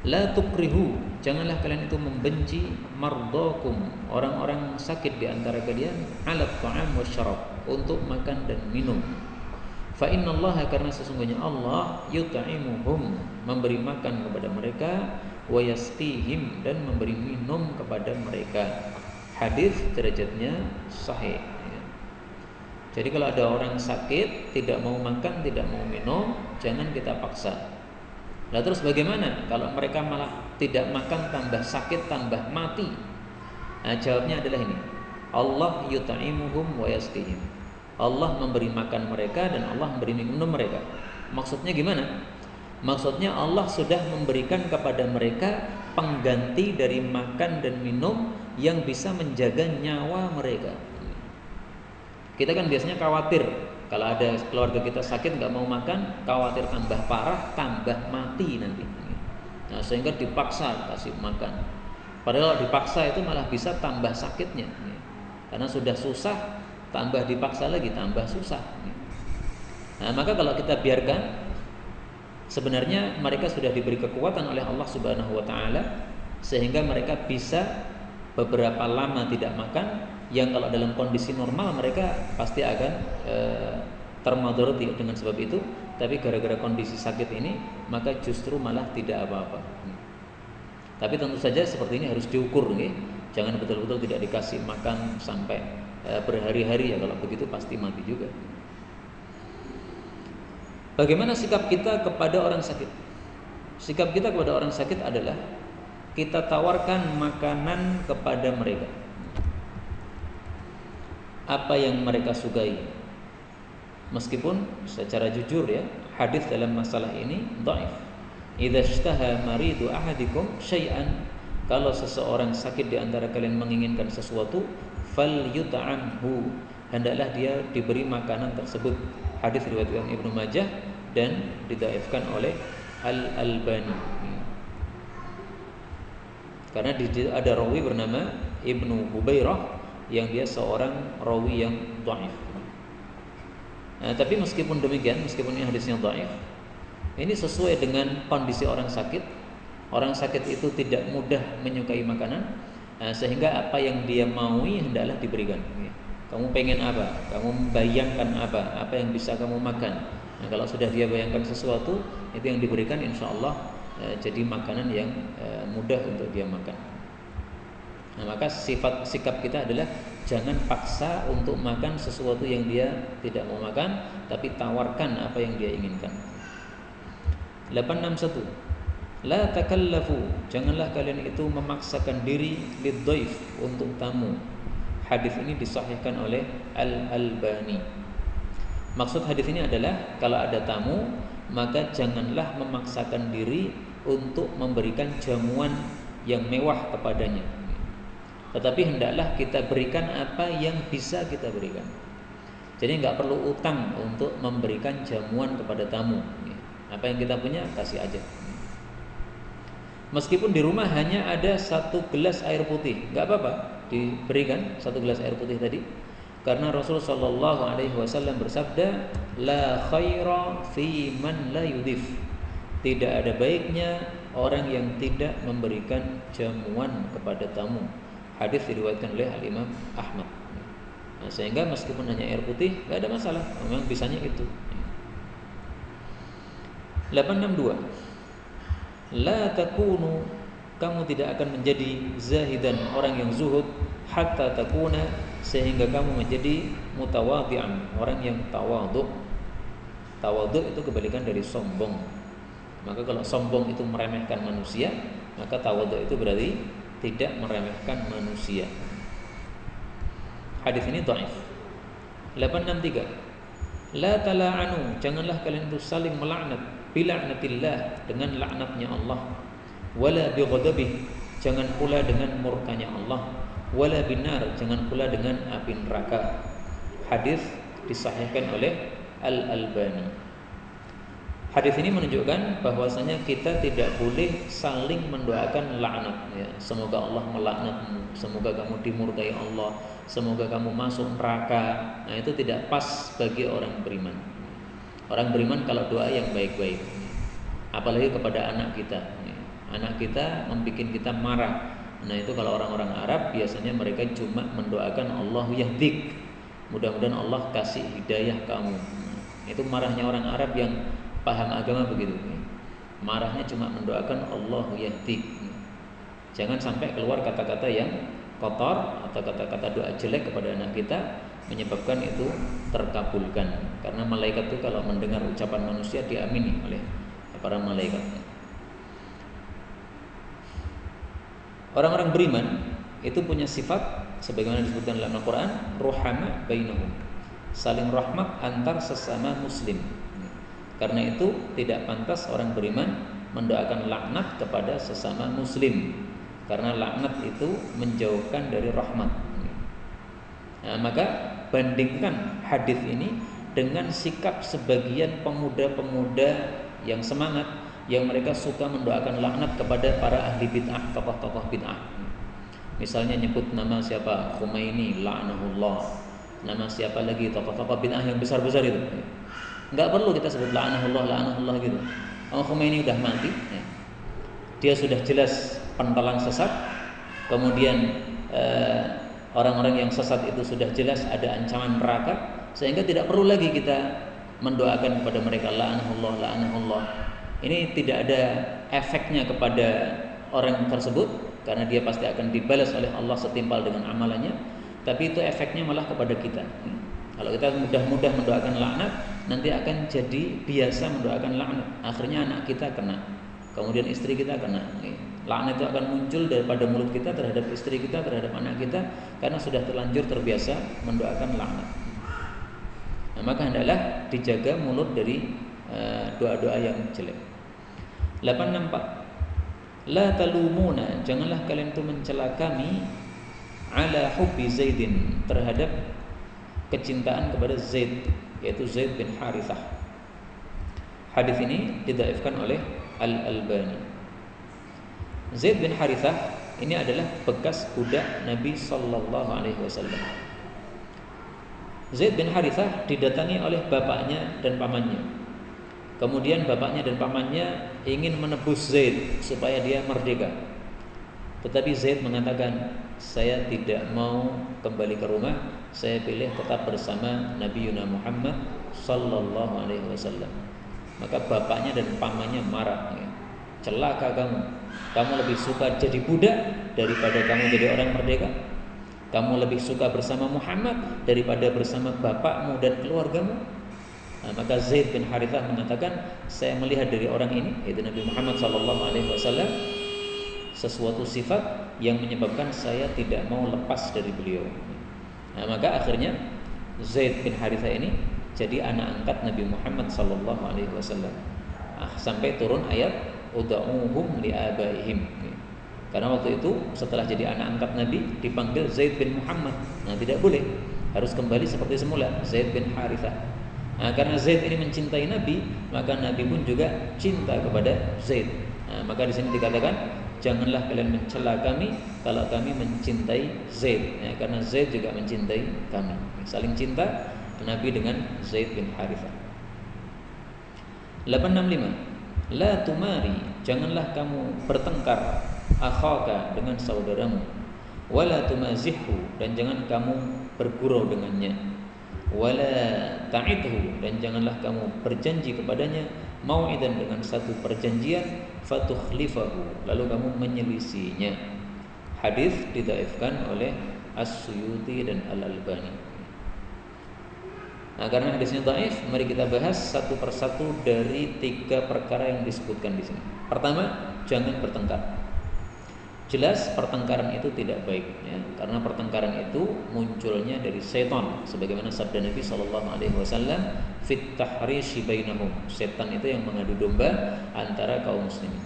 La tukrihu, janganlah kalian itu membenci mardakum, orang-orang sakit di antara kalian, ala ta'am wasyarab, untuk makan dan minum. Fa innallaha, karena sesungguhnya Allah, yut'imuhum, memberi makan kepada mereka, wa yasqihim, dan memberi minum kepada mereka. Hadis derajatnya sahih. Jadi kalau ada orang sakit, tidak mau makan, tidak mau minum, jangan kita paksa. Nah terus bagaimana kalau mereka malah tidak makan, tambah sakit, tambah mati? Nah jawabnya adalah ini, Allah yut'imuhum wa yasqihim. Allah memberi makan mereka dan Allah memberi minum mereka. Maksudnya gimana? Maksudnya Allah sudah memberikan kepada mereka pengganti dari makan dan minum yang bisa menjaga nyawa mereka. Kita kan biasanya khawatir kalau ada keluarga kita sakit nggak mau makan, khawatir tambah parah, tambah mati nanti. Nah, sehingga dipaksa kasih makan. Padahal kalau dipaksa itu malah bisa tambah sakitnya. Karena sudah susah, tambah dipaksa lagi tambah susah. Nah, maka kalau kita biarkan, sebenarnya mereka sudah diberi kekuatan oleh Allah Subhanahu wa taala sehingga mereka bisa beberapa lama tidak makan, yang kalau dalam kondisi normal mereka pasti akan termadoroti dengan sebab itu, tapi gara-gara kondisi sakit ini maka justru malah tidak apa-apa. Tapi tentu saja seperti ini harus diukur, nih. Jangan betul-betul tidak dikasih makan sampai berhari-hari, ya kalau begitu pasti mati juga. Bagaimana sikap kita kepada orang sakit? Sikap kita kepada orang sakit adalah kita tawarkan makanan kepada mereka, apa yang mereka sukai. Meskipun secara jujur ya, hadis dalam masalah ini dhaif. Idza ishtaha maridu ahadikum syai'an, kalau seseorang sakit di antara kalian menginginkan sesuatu, falyut'amhu, hendaklah dia diberi makanan tersebut. Hadis riwayat Ibnu Majah dan didhaifkan oleh Al-Albani. Karena ada rawi bernama Ibnu Hubairah yang dia seorang rawi yang dhaif. Nah, tapi meskipun demikian, meskipun ini hadisnya dhaif, ini sesuai dengan kondisi orang sakit. Orang sakit itu tidak mudah menyukai makanan, sehingga apa yang dia maui hendaklah diberikan. Kamu pengen apa? Kamu bayangkan apa? Apa yang bisa kamu makan? Nah, kalau sudah dia bayangkan sesuatu, itu yang diberikan, insya Allah jadi makanan yang mudah untuk dia makan. Nah, maka sikap kita adalah jangan paksa untuk makan sesuatu yang dia tidak mau makan, tapi tawarkan apa yang dia inginkan. 861. La takallafu, janganlah kalian itu memaksakan diri lidhaif, untuk tamu. Hadis ini disahihkan oleh Al-Albani. Maksud hadis ini adalah kalau ada tamu, maka janganlah memaksakan diri untuk memberikan jamuan yang mewah kepadanya. Tetapi hendaklah kita berikan apa yang bisa kita berikan. Jadi enggak perlu utang untuk memberikan jamuan kepada tamu. Apa yang kita punya kasih aja. Meskipun di rumah hanya ada 1 gelas air putih, enggak apa-apa diberikan 1 gelas air putih tadi. Karena Rasulullah Shallallahu Alaihi Wasallam bersabda, la khaira fi man la yudhif. Tidak ada baiknya orang yang tidak memberikan jamuan kepada tamu. Hadis diriwayatkan oleh Al-Imam Ahmad. Nah, sehingga meskipun hanya air putih, enggak ada masalah. Memang bisanya itu. 862. La takunu, kamu tidak akan menjadi zahidan, orang yang zuhud, hatta takuna, sehingga kamu menjadi mutawadhi'an, orang yang tawadhu. Tawadhu itu kebalikan dari sombong. Maka kalau sombong itu meremehkan manusia, maka tawadhu itu berarti tidak meremehkan manusia. Hadis ini dhaif. 863. La tala'anu, janganlah kalian itu saling melaknat, bila'natillah, dengan laknatnya Allah. Wala bighadabih, jangan pula dengan murkanya Allah. Wala binar, jangan pula dengan api neraka. Hadis disahihkan oleh Al-Albani. Hadis ini menunjukkan bahwasanya kita tidak boleh saling mendoakan laknat, ya. Semoga Allah melaknatmu, semoga kamu dimurkai Allah, semoga kamu masuk neraka. Nah, itu tidak pas bagi orang beriman. Orang beriman kalau doa yang baik-baik, apalagi kepada anak kita. Anak kita membuat kita marah. Nah, itu kalau orang-orang Arab biasanya mereka cuma mendoakan Allahu yahdik, mudah-mudahan Allah kasih hidayah kamu. Itu marahnya orang Arab yang paham agama begitu. Marahnya cuma mendoakan Allahu yahdik. Jangan sampai keluar kata-kata yang kotor atau kata-kata doa jelek kepada anak kita, menyebabkan itu terkabulkan. Karena malaikat itu kalau mendengar ucapan manusia diamini oleh para malaikat. Orang-orang beriman itu punya sifat sebagaimana disebutkan dalam Al-Quran, ruhama bainahum. saling rahmat antar sesama muslim. Karena itu tidak pantas orang beriman mendoakan laknat kepada sesama muslim, karena laknat itu menjauhkan dari rahmat. Nah, maka bandingkan hadis ini dengan sikap sebagian pemuda-pemuda yang semangat, yang mereka suka mendoakan laknat kepada para ahli bid'ah, tokoh-tokoh bid'ah. Misalnya nyebut nama siapa, Khomeini, la'anahullah. Nama siapa lagi tokoh-tokoh bid'ah yang besar-besar itu. Enggak perlu kita sebut la'anahullah gitu. Khomeini udah mati, ya. Dia sudah jelas pentolan sesat. Kemudian orang-orang yang sesat itu sudah jelas ada ancaman neraka, sehingga tidak perlu lagi kita mendoakan kepada mereka la'anahullah. Ini tidak ada efeknya kepada orang tersebut, karena dia pasti akan dibalas oleh Allah setimpal dengan amalannya. Tapi itu efeknya malah kepada kita. Kalau kita mudah-mudah mendoakan laknat, nanti akan jadi biasa mendoakan laknat. Akhirnya anak kita kena, kemudian istri kita kena. Laknat itu akan muncul daripada mulut kita terhadap istri kita, terhadap anak kita, karena sudah terlanjur terbiasa mendoakan laknat. Nah, maka hendaklah dijaga mulut dari doa-doa yang jelek. 84. La talumuna, janganlah kalian itu mencela kami ala hubbi Zaidin, terhadap kecintaan kepada Zaid, yaitu Zaid bin Harithah. Hadis ini didhaifkan oleh Al-Albani. Zaid bin Harithah ini adalah bekas budak Nabi sallallahu alaihi wasallam. Zaid bin Harithah didatangi oleh bapaknya dan pamannya. Kemudian bapaknya dan pamannya ingin menebus Zaid supaya dia merdeka. Tetapi Zaid mengatakan, saya tidak mau kembali ke rumah, saya pilih tetap bersama Nabi Muhammad sallallahu alaihi wasallam. Maka bapaknya dan pamannya marah, ya. Celaka kamu lebih suka jadi budak daripada kamu jadi orang merdeka. Kamu lebih suka bersama Muhammad daripada bersama bapakmu dan keluargamu. Nah, maka Zaid bin Harithah mengatakan, saya melihat dari orang ini, yaitu Nabi Muhammad SAW, sesuatu sifat yang menyebabkan saya tidak mau lepas dari beliau. Nah, maka akhirnya Zaid bin Harithah ini jadi anak angkat Nabi Muhammad SAW. Sampai turun ayat ud'uhum li'abaihim. Karena waktu itu setelah jadi anak angkat Nabi dipanggil Zaid bin Muhammad. Nah, tidak boleh, harus kembali seperti semula, Zaid bin Harithah. Nah, karena Zaid ini mencintai Nabi, maka Nabi pun juga cinta kepada Zaid. Nah, maka di sini dikatakan, janganlah kalian mencela kami kalau kami mencintai Zaid, ya, karena Zaid juga mencintai kami. Saling cinta Nabi dengan Zaid bin Harithah. 865. La tumari, janganlah kamu bertengkar akhaka dengan saudaramu. Wala tumazihhu, dan jangan kamu bergurau dengannya. Wala ta'idhu, dan janganlah kamu berjanji kepadanya mau'idan, dengan satu perjanjian, fatukhlifahu, lalu kamu menyelisihinya. Hadis didhaifkan oleh As-Suyuti dan Al-Albani. Nah, karena hadisnya dhaif, mari kita bahas satu persatu dari 3 perkara yang disebutkan di sini. Pertama, jangan bertengkar. Jelas pertengkaran itu tidak baik, ya, karena pertengkaran itu munculnya dari setan, sebagaimana sabda Nabi SAW, fit tahrishi bainahum, setan itu yang mengadu domba antara kaum muslimin.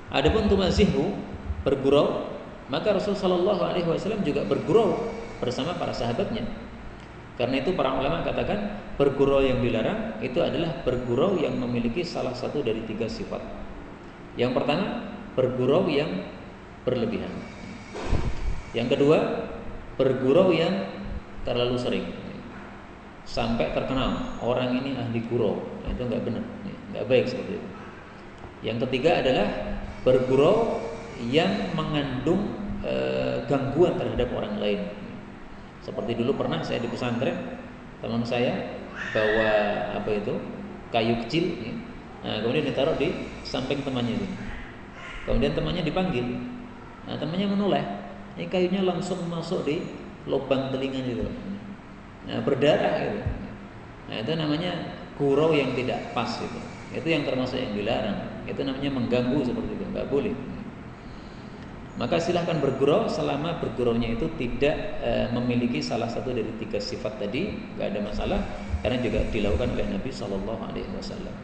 Adapun tumazihu, bergurau, maka Rasulullah SAW juga bergurau bersama para sahabatnya. Karena itu para ulama katakan bergurau yang dilarang itu adalah bergurau yang memiliki salah satu dari 3 sifat. Yang pertama, bergurau yang berlebihan. Yang kedua, bergurau yang terlalu sering, sampai terkenal orang ini ahli gurau. Nah, itu nggak benar, nggak baik seperti itu. Yang ketiga adalah bergurau yang mengandung gangguan terhadap orang lain. Seperti dulu pernah saya di pesantren, teman saya bawa kayu kecil, nah, kemudian ditaruh di samping temannya itu. Kemudian temannya dipanggil. Nah, temannya menoleh. Ini kayunya langsung masuk di lubang telinganya itu. Nah, berdarah gitu. Nah, itu namanya gurau yang tidak pas itu. Itu yang termasuk yang dilarang. Itu namanya mengganggu seperti itu, enggak boleh. maka silahkan bergurau selama berguraunya itu tidak memiliki salah satu dari 3 sifat tadi, nggak ada masalah, karena juga dilakukan oleh Nabi Shallallahu Alaihi Wasallam.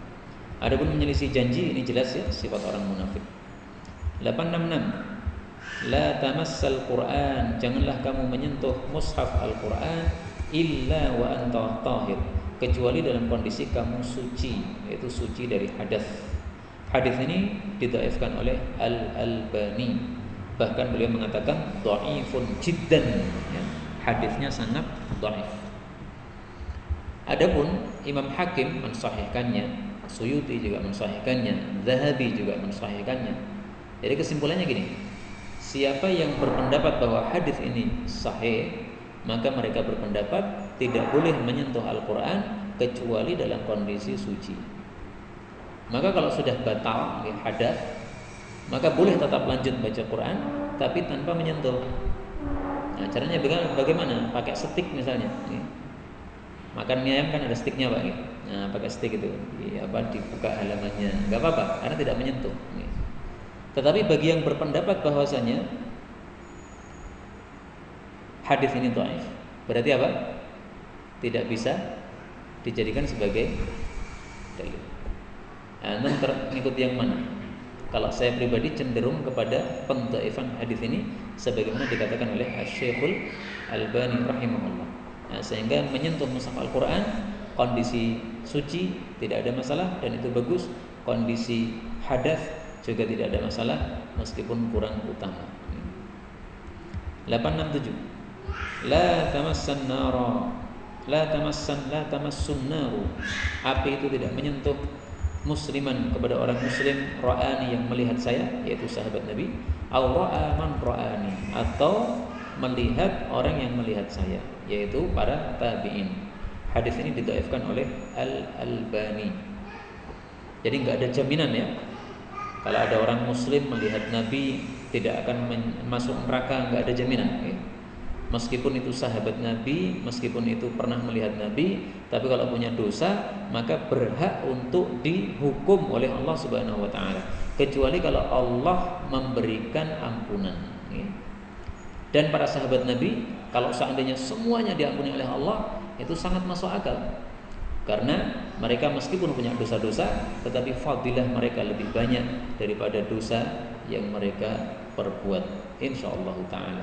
Adapun menyelisih janji, ini jelas ya sifat orang munafik. 866. La tamassal Quran, janganlah kamu menyentuh mushaf Al-Quran illa wa anta tahir, kecuali dalam kondisi kamu suci, yaitu suci dari hadas. Hadis ini didhaifkan oleh Al-Albani, bahkan beliau mengatakan dhaifun jiddan, ya, hadisnya sangat dhaif. Adapun Imam Hakim mensahihkannya, Suyuti juga mensahihkannya, Zahabi juga mensahihkannya. Jadi kesimpulannya gini, siapa yang berpendapat bahwa hadis ini sahih, maka mereka berpendapat tidak boleh menyentuh Al-Quran kecuali dalam kondisi suci. Maka kalau sudah batal hadas, maka boleh tetap lanjut baca Quran, tapi tanpa menyentuh. Nah, caranya bagaimana? Pakai stick misalnya. Makan mie ayam kan ada sticknya Pak. Nah, pakai stick itu, dibuka halamannya, nggak apa-apa, karena tidak menyentuh. Tetapi bagi yang berpendapat bahwasanya hadis ini dhaif, berarti apa? Tidak bisa dijadikan sebagai dalil. Anda mengikuti yang mana? Kalau saya pribadi cenderung kepada pendhaifan hadis ini, sebagaimana dikatakan oleh Syekhul Albani rahimahullah. Nah, sehingga menyentuh mushaf Al-Quran kondisi suci tidak ada masalah, dan itu bagus. Kondisi hadas juga tidak ada masalah meskipun kurang utama. 867. La tamassan nara, la tamassun naru. Api itu tidak menyentuh musliman kepada orang muslim ra'ani yang melihat saya, yaitu sahabat Nabi, au ra'a man ra'ani, atau melihat orang yang melihat saya, yaitu para tabi'in. Hadis ini didhaifkan oleh Al-Albani. Jadi enggak ada jaminan ya. Kalau ada orang muslim melihat Nabi tidak akan masuk neraka, enggak ada jaminan ya. Meskipun itu sahabat Nabi, meskipun itu pernah melihat Nabi, tapi kalau punya dosa maka berhak untuk dihukum oleh Allah Subhanahu wa taala, kecuali kalau Allah memberikan ampunan ya. Dan para sahabat Nabi, kalau seandainya semuanya diampuni oleh Allah, itu sangat masuk akal. Karena mereka meskipun punya dosa-dosa, tetapi fadilah mereka lebih banyak daripada dosa yang mereka perbuat, insyaallah ta'ala.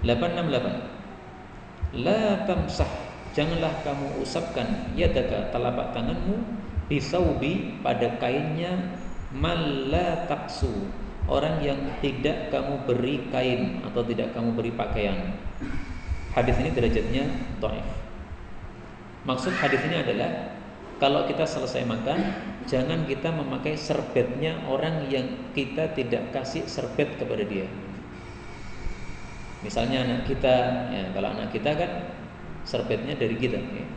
868. La tamsah, janganlah kamu usapkan yadaka, telapak tanganmu, bisaubi, pada kainnya, mal la taksu, orang yang tidak kamu beri kain atau tidak kamu beri pakaian. Hadis ini derajatnya dhaif. Maksud hadis ini adalah kalau kita selesai makan, jangan kita memakai serbetnya orang yang kita tidak kasih serbet kepada dia. Misalnya anak kita, ya, kalau anak kita kan serbetnya dari kita, ya.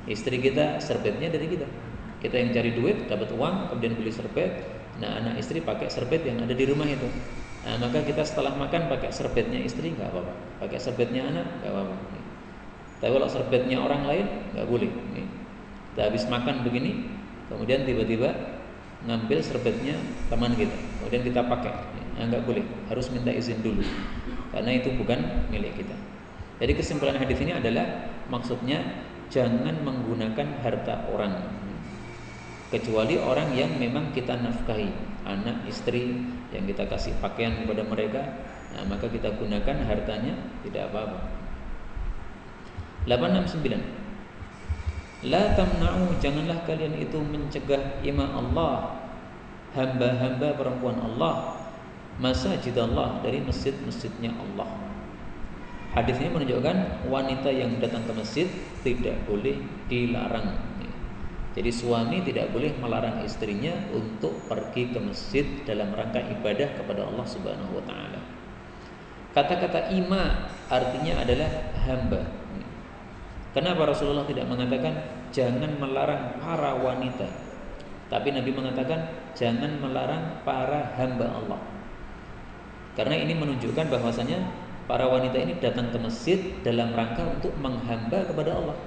Istri kita serbetnya dari kita. Kita yang cari duit, dapat uang, kemudian beli serbet. Nah, anak istri pakai serbet yang ada di rumah itu. Nah, maka kita setelah makan pakai serbetnya istri nggak apa-apa, pakai serbetnya anak nggak apa-apa. Tapi kalau serbetnya orang lain nggak boleh. Kita habis makan begini, kemudian tiba-tiba ngambil serbetnya teman kita, kemudian kita pakai, nggak boleh, harus minta izin dulu, karena itu bukan milik kita. Jadi kesimpulan hadis ini adalah maksudnya jangan menggunakan harta orang, kecuali orang yang memang kita nafkahi, anak, istri yang kita kasih pakaian kepada mereka, nah, maka kita gunakan hartanya, tidak apa-apa. 869. La tamna'u, janganlah kalian itu mencegah ima Allah, hamba-hamba perempuan Allah, masajid Allah, dari masjid-masjidnya Allah. Hadis ini menunjukkan wanita yang datang ke masjid tidak boleh dilarang. Jadi suami tidak boleh melarang istrinya untuk pergi ke masjid dalam rangka ibadah kepada Allah Subhanahu wa taala. Kata-kata ima artinya adalah hamba. Kenapa Rasulullah tidak mengatakan jangan melarang para wanita, tapi Nabi mengatakan jangan melarang para hamba Allah? Karena ini menunjukkan bahwasanya para wanita ini datang ke masjid dalam rangka untuk menghamba kepada Allah.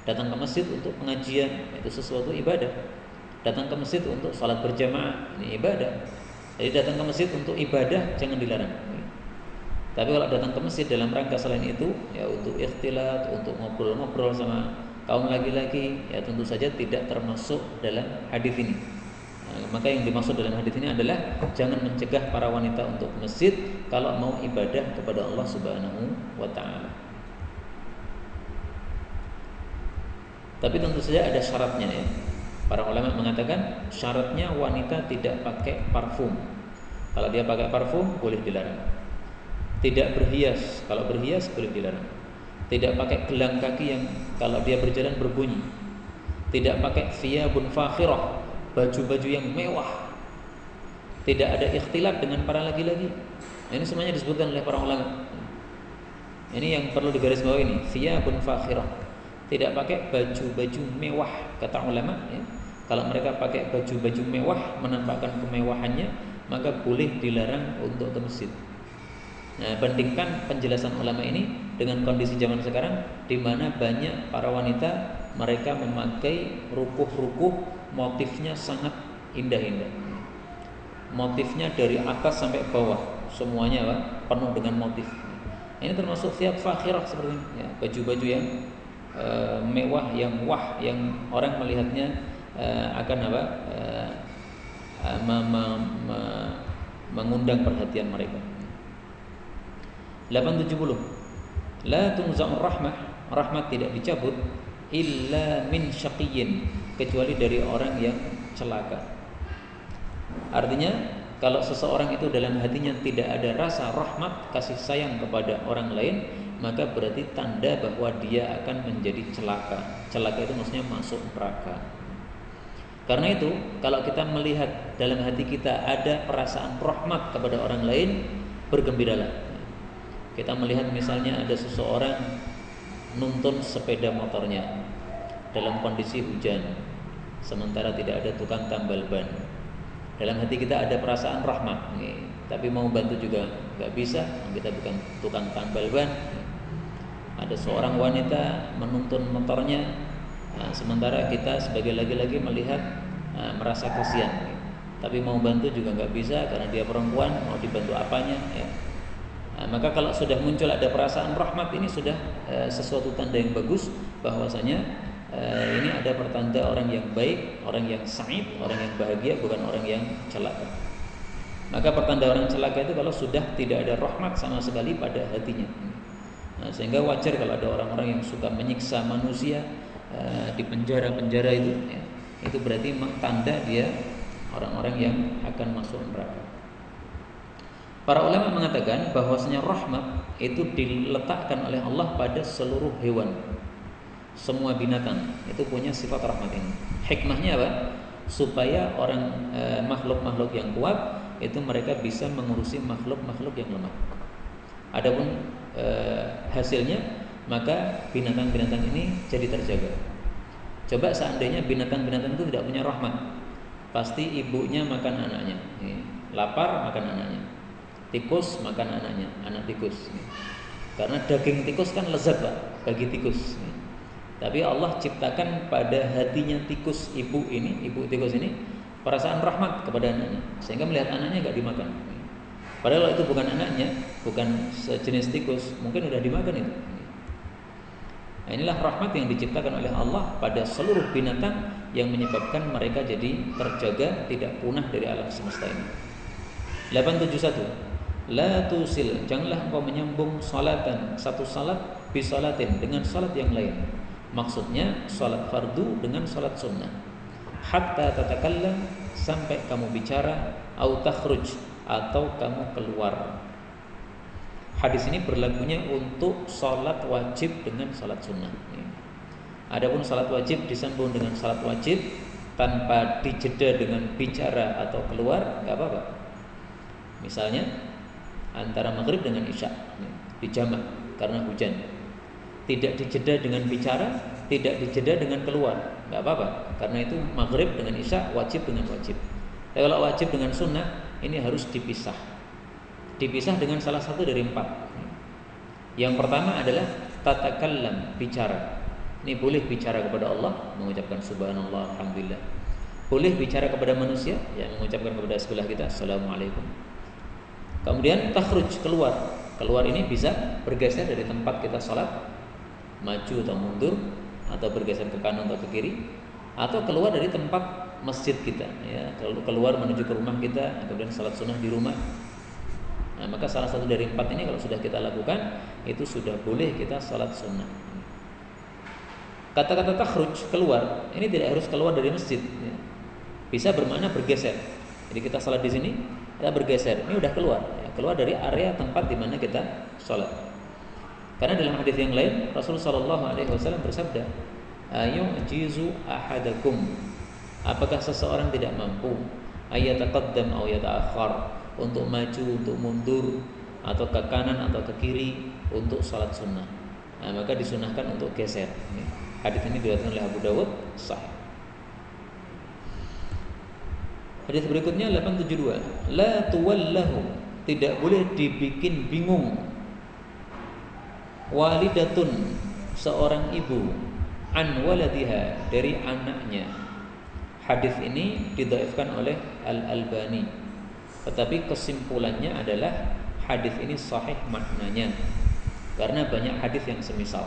Datang ke masjid untuk pengajian, itu sesuatu ibadah. Datang ke masjid untuk sholat berjamaah, ini ibadah. Jadi datang ke masjid untuk ibadah jangan dilarang. Tapi kalau datang ke masjid dalam rangka selain itu, ya untuk ikhtilat, untuk ngobrol-ngobrol sama kaum laki-laki, ya tentu saja tidak termasuk dalam hadis ini. Maka yang dimaksud dalam hadis ini adalah jangan mencegah para wanita untuk ke masjid kalau mau ibadah kepada Allah Subhanahu wa taala. Tapi tentu saja ada syaratnya ya. Para ulama mengatakan syaratnya wanita tidak pakai parfum. Kalau dia pakai parfum boleh dilarang. Tidak berhias, kalau berhias boleh dilarang. Tidak pakai gelang kaki yang kalau dia berjalan berbunyi. Tidak pakai thiyabun fakhirah, baju-baju yang mewah. Tidak ada ikhtilat dengan para laki-laki. Ini semuanya disebutkan oleh para ulama. Ini yang perlu digarisbawahi ini, thiyabun fakhirah. Tidak pakai baju-baju mewah, kata ulama ya. Kalau mereka pakai baju-baju mewah menampakkan kemewahannya, maka boleh dilarang untuk ke masjid. Nah, bandingkan penjelasan ulama ini dengan kondisi zaman sekarang di mana banyak para wanita mereka memakai rukuh-rukuh motifnya sangat indah-indah. Motifnya dari atas sampai bawah semuanya Pak, penuh dengan motif. Ini termasuk thiyab fakhirah seperti ini, ya, baju-baju yang mewah, yang wah, yang orang melihatnya akan mengundang perhatian mereka. 870. La tunza'ur rahmah, rahmat tidak dicabut illa min syaqiyyin, kecuali dari orang yang celaka. Artinya kalau seseorang itu dalam hatinya tidak ada rasa rahmat, kasih sayang kepada orang lain, maka berarti tanda bahwa dia akan menjadi celaka. Celaka itu maksudnya masuk neraka. Karena itu kalau kita melihat dalam hati kita ada perasaan rahmat kepada orang lain, bergembiralah. Kita melihat misalnya ada seseorang nuntun sepeda motornya dalam kondisi hujan, sementara tidak ada tukang tambal ban. Dalam hati kita ada perasaan rahmat, tapi mau bantu juga nggak bisa, kita bukan tukang tambal ban. Ada seorang wanita menuntun motornya, sementara kita sebagai laki-laki melihat merasa kasihan, tapi mau bantu juga nggak bisa karena dia perempuan, mau dibantu apanya ya. Maka kalau sudah muncul ada perasaan rahmat, ini sudah sesuatu tanda yang bagus bahwasanya ini ada pertanda orang yang baik, orang yang sa'id, orang yang bahagia, bukan orang yang celaka. Maka pertanda orang celaka itu kalau sudah tidak ada rahmat sama sekali pada hatinya. Sehingga wajar kalau ada orang-orang yang suka menyiksa manusia di penjara-penjara itu berarti tanda dia orang-orang yang akan masuk neraka. Para ulama mengatakan bahwasanya rahmat itu diletakkan oleh Allah pada seluruh hewan. Semua binatang itu punya sifat rahmat ini. Hikmahnya apa? Supaya orang makhluk-makhluk yang kuat itu mereka bisa mengurusi makhluk-makhluk yang lemah. Adapun hasilnya maka binatang-binatang ini jadi terjaga. Coba seandainya binatang-binatang itu tidak punya rahmat, pasti ibunya makan anaknya, lapar makan anaknya. Tikus makan anaknya, anak tikus. Karena daging tikus kan lezat Pak bagi tikus. Tapi Allah ciptakan pada hatinya tikus ibu tikus ini perasaan rahmat kepada anaknya, sehingga melihat anaknya enggak dimakan. Padahal itu bukan anaknya, bukan sejenis tikus, mungkin sudah dimakan itu. Nah, inilah rahmat yang diciptakan oleh Allah pada seluruh binatang yang menyebabkan mereka jadi terjaga, tidak punah dari alam semesta ini. 871. La tusil, janganlah engkau menyambung salatan, satu salat bisalatin dengan salat yang lain. Maksudnya salat fardu dengan salat sunnah. Hatta tatakallam, sampai kamu bicara, au takhruj, atau kamu keluar. Hadis ini berlakunya untuk salat wajib dengan salat sunnah. Adapun salat wajib disambung dengan salat wajib tanpa dijeda dengan bicara atau keluar, enggak apa-apa. Misalnya antara maghrib dengan isya dijamak karena hujan, tidak dijeda dengan bicara, tidak dijeda dengan keluar, nggak apa-apa, karena itu maghrib dengan isya wajib dengan wajib. Tapi kalau wajib dengan sunnah ini harus dipisah dengan salah satu dari 4. Yang pertama adalah tatakallam, bicara. Ini boleh bicara kepada Allah, mengucapkan subhanallah, alhamdulillah. boleh bicara kepada manusia, ya mengucapkan kepada sebelah kita assalamualaikum. Kemudian takhruj, keluar. Keluar ini bisa bergeser dari tempat kita sholat, maju atau mundur, atau bergeser ke kanan atau ke kiri, atau keluar dari tempat masjid kita, ya, keluar menuju ke rumah kita, kemudian salat sunnah di rumah. Nah, maka salah satu dari 4 ini kalau sudah kita lakukan, itu sudah boleh kita salat sunnah. Kata-kata takhruj, keluar, ini tidak harus keluar dari masjid, ya. Bisa bermakna bergeser. Jadi kita salat di sini, kita bergeser, ini udah keluar, ya, keluar dari area tempat di mana kita salat. Karena dalam hadis yang lain Rasulullah SAW bersabda, "Ayu'jizu ahadakum." Apakah seseorang tidak mampu ayataqaddam aw yata'akhkhar, untuk maju, untuk mundur, atau ke kanan atau ke kiri untuk salat sunnah. Nah, maka disunahkan untuk geser. Hadis ini diriwayatkan oleh Abu Dawud, sahih. Hadis berikutnya 872. La tuwallahu, tidak boleh dibikin bingung. Walidatun, seorang ibu, an waladiha, dari anaknya. Hadis ini didhaifkan oleh Al-Albani, tetapi kesimpulannya adalah hadis ini sahih maknanya, karena banyak hadis yang semisal.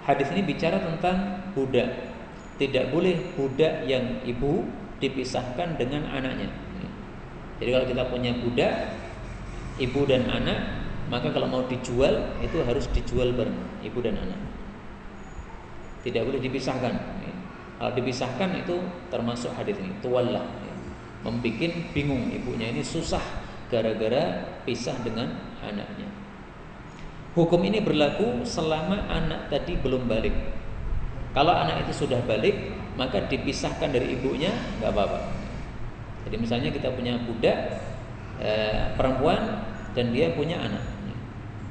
Hadis ini bicara tentang budak. Tidak boleh budak yang ibu dipisahkan dengan anaknya. Jadi kalau kita punya budak, ibu dan anak, maka kalau mau dijual itu harus dijual bareng, ibu dan anak. Tidak boleh dipisahkan. Kalau dipisahkan itu termasuk hadis ini, tuwallah, membikin bingung ibunya, ini susah gara-gara pisah dengan anaknya. Hukum ini berlaku selama anak tadi belum balik. Kalau anak itu sudah balik, maka dipisahkan dari ibunya nggak apa-apa. Jadi misalnya kita punya budak perempuan dan dia punya anak.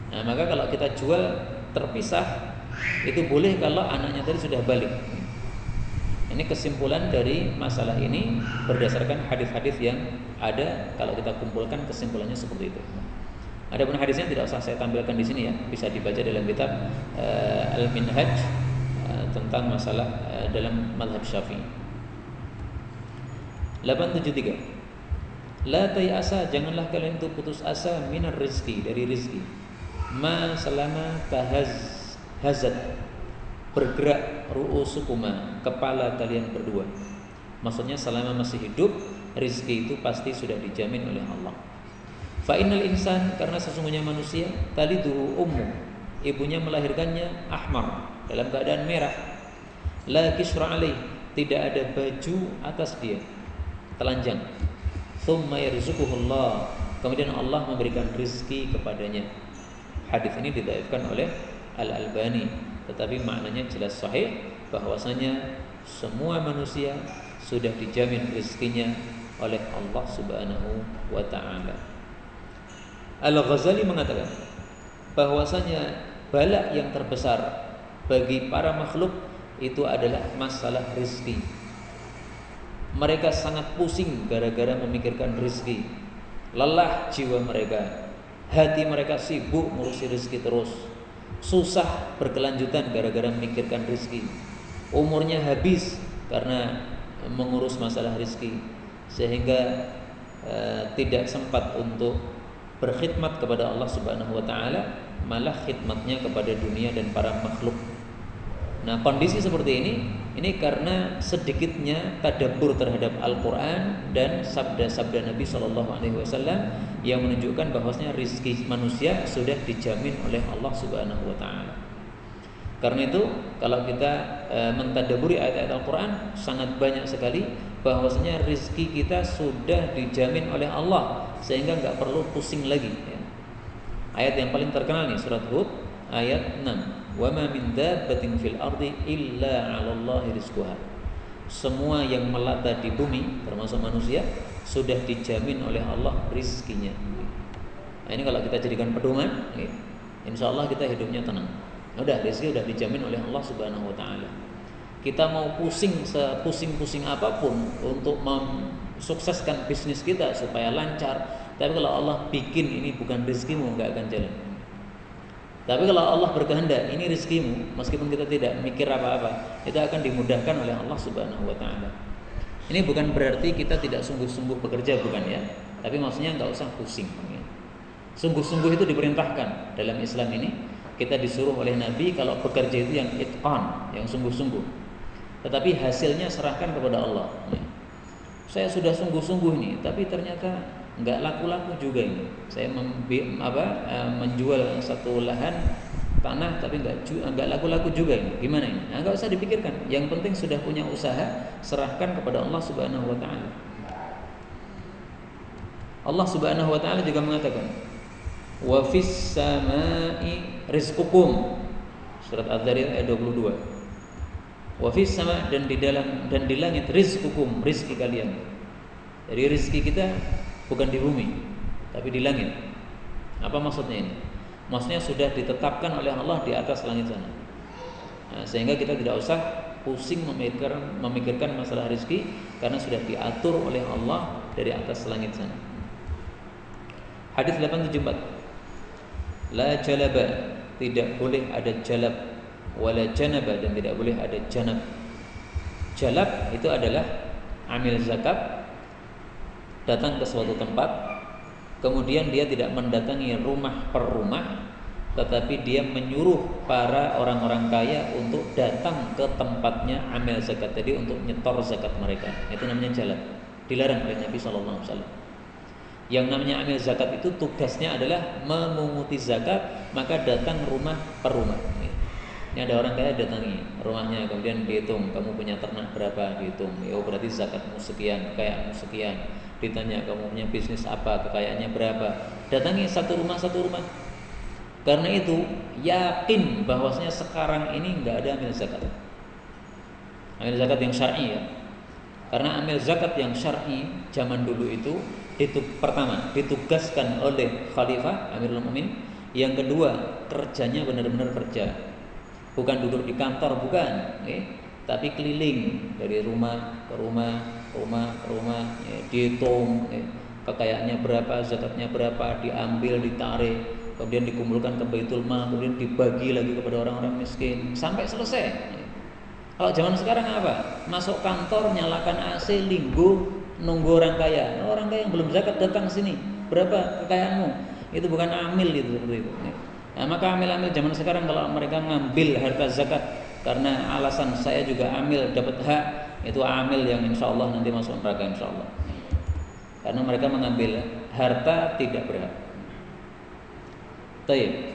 Nah, maka kalau kita jual terpisah itu boleh kalau anaknya tadi sudah balik. Ini kesimpulan dari masalah ini berdasarkan hadis-hadis yang ada. Kalau kita kumpulkan kesimpulannya seperti itu. Adapun hadisnya tidak usah saya tampilkan di sini, ya, bisa dibaca dalam kitab Al-Minhaj tentang masalah dalam mazhab Syafi'i. 873. La tayasa, janganlah kalian itu putus asa minar rizki, dari rizki. Ma selama hazat, bergerak ru'usukuma, kepala kalian berdua. Maksudnya selama masih hidup, rizki itu pasti sudah dijamin oleh Allah. Fa innal insan, karena sesungguhnya manusia, talidu ummu, ibunya melahirkannya ahmar, dalam keadaan merah. La kisra alaih, tidak ada baju atas dia, telanjang. Thumma yarzuquhullah, kemudian Allah memberikan rizki kepadanya. Hadis ini didhaifkan oleh Al-Albani, tetapi maknanya jelas sahih, bahwasanya semua manusia sudah dijamin rezekinya oleh Allah Subhanahu wa taala. Al-Ghazali mengatakan bahwasanya bala yang terbesar bagi para makhluk itu adalah masalah rezeki. Mereka sangat pusing gara-gara memikirkan rezeki. Lelah jiwa mereka, hati mereka sibuk ngurusi rezeki terus. Susah berkelanjutan gara-gara memikirkan rezeki. Umurnya habis karena mengurus masalah rezeki, sehingga tidak sempat untuk berkhidmat kepada Allah Subhanahu wa taala, malah khidmatnya kepada dunia dan para makhluk. Nah, kondisi seperti ini karena sedikitnya tadabbur terhadap Al-Qur'an dan sabda-sabda Nabi SAW yang menunjukkan bahwasanya rizki manusia sudah dijamin oleh Allah Subhanahu wa taala. Karena itu kalau kita mentadabburi ayat-ayat Al-Qur'an, sangat banyak sekali bahwasanya rizki kita sudah dijamin oleh Allah, sehingga nggak perlu pusing lagi, ya. Ayat yang paling terkenal nih, surat Hud ayat 6. Wa ma min dabbatin fil ardi illa 'alallahi rizquha. Semua yang melata di bumi termasuk manusia sudah dijamin oleh Allah rizkinya. Nah, ini kalau kita jadikan pedoman, insyaallah kita hidupnya tenang. Udah, rezeki udah dijamin oleh Allah Subhanahu wa taala. Kita mau pusing sepusing-pusing apapun untuk mensukseskan bisnis kita supaya lancar, tapi kalau Allah bikin ini bukan rezekimu, enggak akan jalan. Tapi kalau Allah berkehendak ini rezekimu, meskipun kita tidak mikir apa-apa, itu akan dimudahkan oleh Allah Subhanahu wa taala. Ini bukan berarti kita tidak sungguh-sungguh bekerja, bukan ya. Tapi maksudnya nggak usah pusing. Ya. Sungguh-sungguh itu diperintahkan dalam Islam ini. Kita disuruh oleh Nabi kalau bekerja itu yang itqan, yang sungguh-sungguh. Tetapi hasilnya serahkan kepada Allah. Ya. Saya sudah sungguh-sungguh ini, tapi ternyata nggak laku-laku juga ini. Saya menjual satu lahan tanah tapi nggak laku-laku juga ini. Gimana ini? Nah, nggak usah dipikirkan. Yang penting sudah punya usaha, serahkan kepada Allah Subhanahu Wa Taala. Allah Subhanahu Wa Taala juga mengatakan, wa fis samai rizqukum, surat Az-Zariyat ayat 22. Wa fis sama, dan di langit rizqukum, rizki kalian. Jadi rizki kita bukan di bumi tapi di langit. Apa maksudnya ini? Maksudnya sudah ditetapkan oleh Allah di atas langit sana. Nah, sehingga kita tidak usah pusing memikirkan masalah rizki, karena sudah diatur oleh Allah dari atas langit sana. Hadis 874. La jalaba, tidak boleh ada jalab, wala janaba, dan tidak boleh ada janab. Jalab itu adalah amil zakat, datang ke suatu tempat, kemudian dia tidak mendatangi rumah per rumah, tetapi dia menyuruh para orang-orang kaya untuk datang ke tempatnya amil zakat, jadi untuk nyetor zakat mereka. Itu namanya jalab, dilarang oleh Nabi SAW. Yang namanya amil zakat itu tugasnya adalah memunguti zakat, maka datang rumah per rumah. Ini ada orang kaya, datangi rumahnya, kemudian dihitung, kamu punya ternak berapa, dihitung, oh berarti zakatmu sekian, kekayaanmu sekian. Ditanya, kamu punya bisnis apa, kekayaannya berapa, datangi satu rumah. Karena itu yakin bahwasanya sekarang ini nggak ada amil zakat. Amil zakat yang syar'i ya. Karena amil zakat yang syar'i zaman dulu itu pertama ditugaskan oleh Khalifah Amirul Mukminin, yang kedua kerjanya benar-benar kerja, bukan duduk di kantor, bukan, tapi keliling dari rumah ke rumah, dihitung, kekayaannya berapa, zakatnya berapa, diambil, ditarik, kemudian dikumpulkan ke Baitul Mal, kemudian dibagi lagi kepada orang-orang miskin sampai selesai. Kalau zaman sekarang apa? Masuk kantor, nyalakan AC, linggo, nunggu orang kaya. Orang kaya yang belum zakat datang sini, berapa kekayaanmu? Itu bukan amil, itu seperti itu. Nah, maka amil-amil zaman sekarang kalau mereka ngambil harta zakat karena alasan saya juga amil dapat hak, itu amil yang insya Allah nanti masuk neraka insya Allah. Karena mereka mengambil harta tidak berhak. Taib.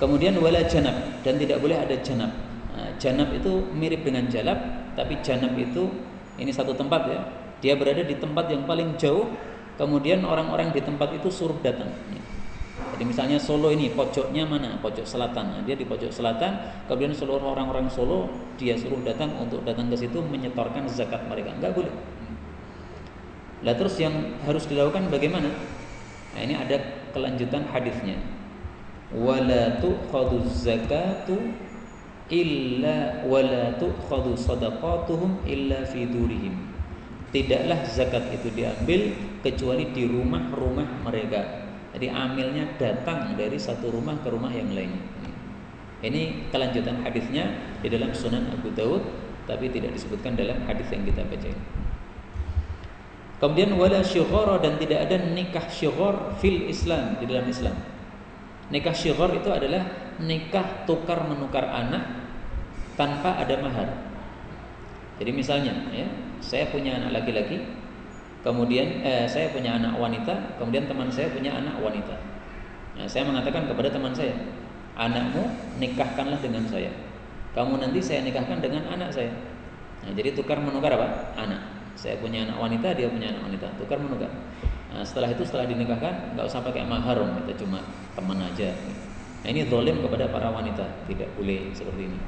Kemudian wala janab, dan tidak boleh ada janab. Nah, janab itu mirip dengan jalab, tapi janab itu ini satu tempat ya. Dia berada di tempat yang paling jauh, kemudian orang-orang di tempat itu suruh datang. Jadi misalnya Solo ini pojoknya mana? Pojok selatan. Nah, dia di pojok selatan, kemudian seluruh orang-orang Solo dia suruh datang untuk datang ke situ menyetorkan zakat mereka. Enggak boleh. Lah terus yang harus dilakukan bagaimana? Nah, ini ada kelanjutan hadisnya. Wala tu'khaduz zakatu illa wala tu'khadhu shadaqatuhum illa fi durihim. Tidaklah zakat itu diambil kecuali di rumah-rumah mereka. Jadi amilnya datang dari satu rumah ke rumah yang lain. Ini kelanjutan hadisnya di dalam Sunan Abu Daud, tapi tidak disebutkan dalam hadis yang kita baca. Kemudian wala syighara, dan tidak ada nikah syighar fil Islam, di dalam Islam. Nikah syighar itu adalah nikah tukar menukar anak tanpa ada mahar. Jadi misalnya ya, saya punya anak laki-laki, kemudian saya punya anak wanita, kemudian teman saya punya anak wanita. Nah, saya mengatakan kepada teman saya, anakmu nikahkanlah dengan saya, kamu nanti saya nikahkan dengan anak saya. Nah, jadi tukar menukar apa? Anak. Saya punya anak wanita, dia punya anak wanita, tukar menukar. Nah, setelah itu setelah dinikahkan nggak usah pakai mahar, kita cuma teman aja. Nah, ini zalim kepada para wanita, tidak boleh seperti ini.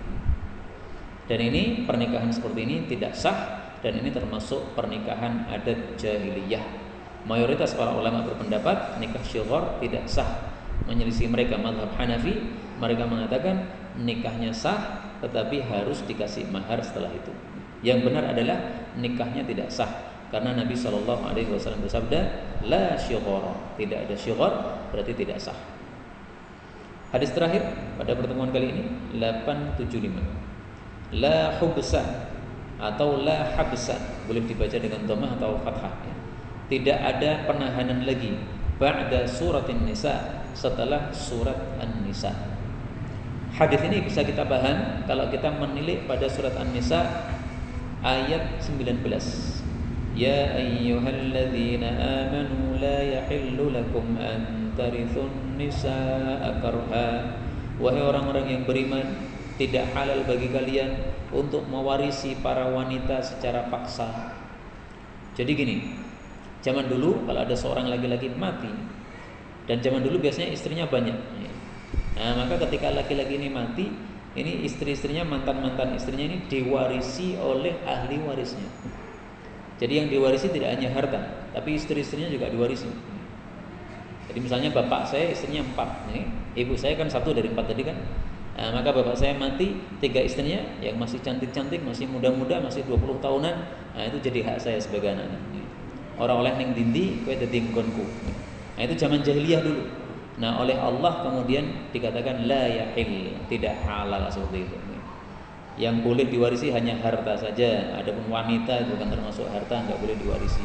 Dan ini pernikahan seperti ini tidak sah, dan ini termasuk pernikahan adat jahiliyah. Mayoritas para ulama berpendapat nikah syighar tidak sah. Menyelisih mereka mazhab Hanafi, mereka mengatakan nikahnya sah tetapi harus dikasih mahar setelah itu. Yang benar adalah nikahnya tidak sah, karena Nabi SAW bersabda, la syighara, tidak ada syighar berarti tidak sah. Hadis terakhir pada pertemuan kali ini 875. La hubsa, atau la habsa, boleh dibaca dengan dhammah atau fathah ya. Tidak ada penahanan lagi ba'da suratin nisa, setelah surat An-Nisa. Hadis ini bisa kita paham kalau kita menilik pada surat An-Nisa ayat 19. Ya ayyuhalladzina amanu la yahillu lakum an tarithun nisaa karha. Wahai orang-orang yang beriman, tidak halal bagi kalian untuk mewarisi para wanita secara paksa. Jadi gini, zaman dulu kalau ada seorang laki-laki mati, dan zaman dulu biasanya istrinya banyak. Nah, maka ketika laki-laki ini mati, ini istri-istrinya, mantan-mantan istrinya ini diwarisi oleh ahli warisnya. Jadi yang diwarisi tidak hanya harta, tapi istri-istrinya juga diwarisi. Jadi misalnya bapak saya istrinya 4, ibu saya kan 1 dari 4 tadi kan. Nah, maka bapak saya mati, 3 istrinya yang masih cantik-cantik, masih muda-muda, masih 20 tahunan, nah itu jadi hak saya sebagai anaknya. Orang oleh ning dindi kowe dadi nggonku. Nah itu zaman jahiliyah dulu. Nah oleh Allah kemudian dikatakan la yahil, tidak halal seperti itu. Yang boleh diwarisi hanya harta saja. Adapun wanita itu bukan termasuk harta, enggak boleh diwarisi.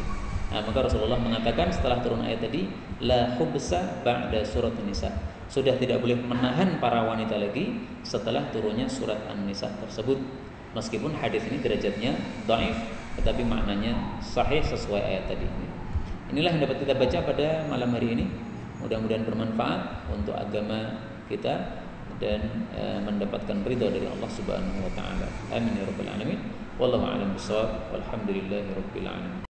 Nah, maka Rasulullah mengatakan setelah turun ayat tadi, la hubsa ba'da surat An-Nisa. Sudah tidak boleh menahan para wanita lagi setelah turunnya surat An-Nisa tersebut. Meskipun hadis ini derajatnya dhaif, tetapi maknanya sahih sesuai ayat tadi. Inilah yang dapat kita baca pada malam hari ini. Mudah-mudahan bermanfaat untuk agama kita dan mendapatkan ridha dari Allah Subhanahu wa taala. Amin ya rabbal alamin. Wallahu a'lam bishawab. Walhamdulillahirabbil alamin.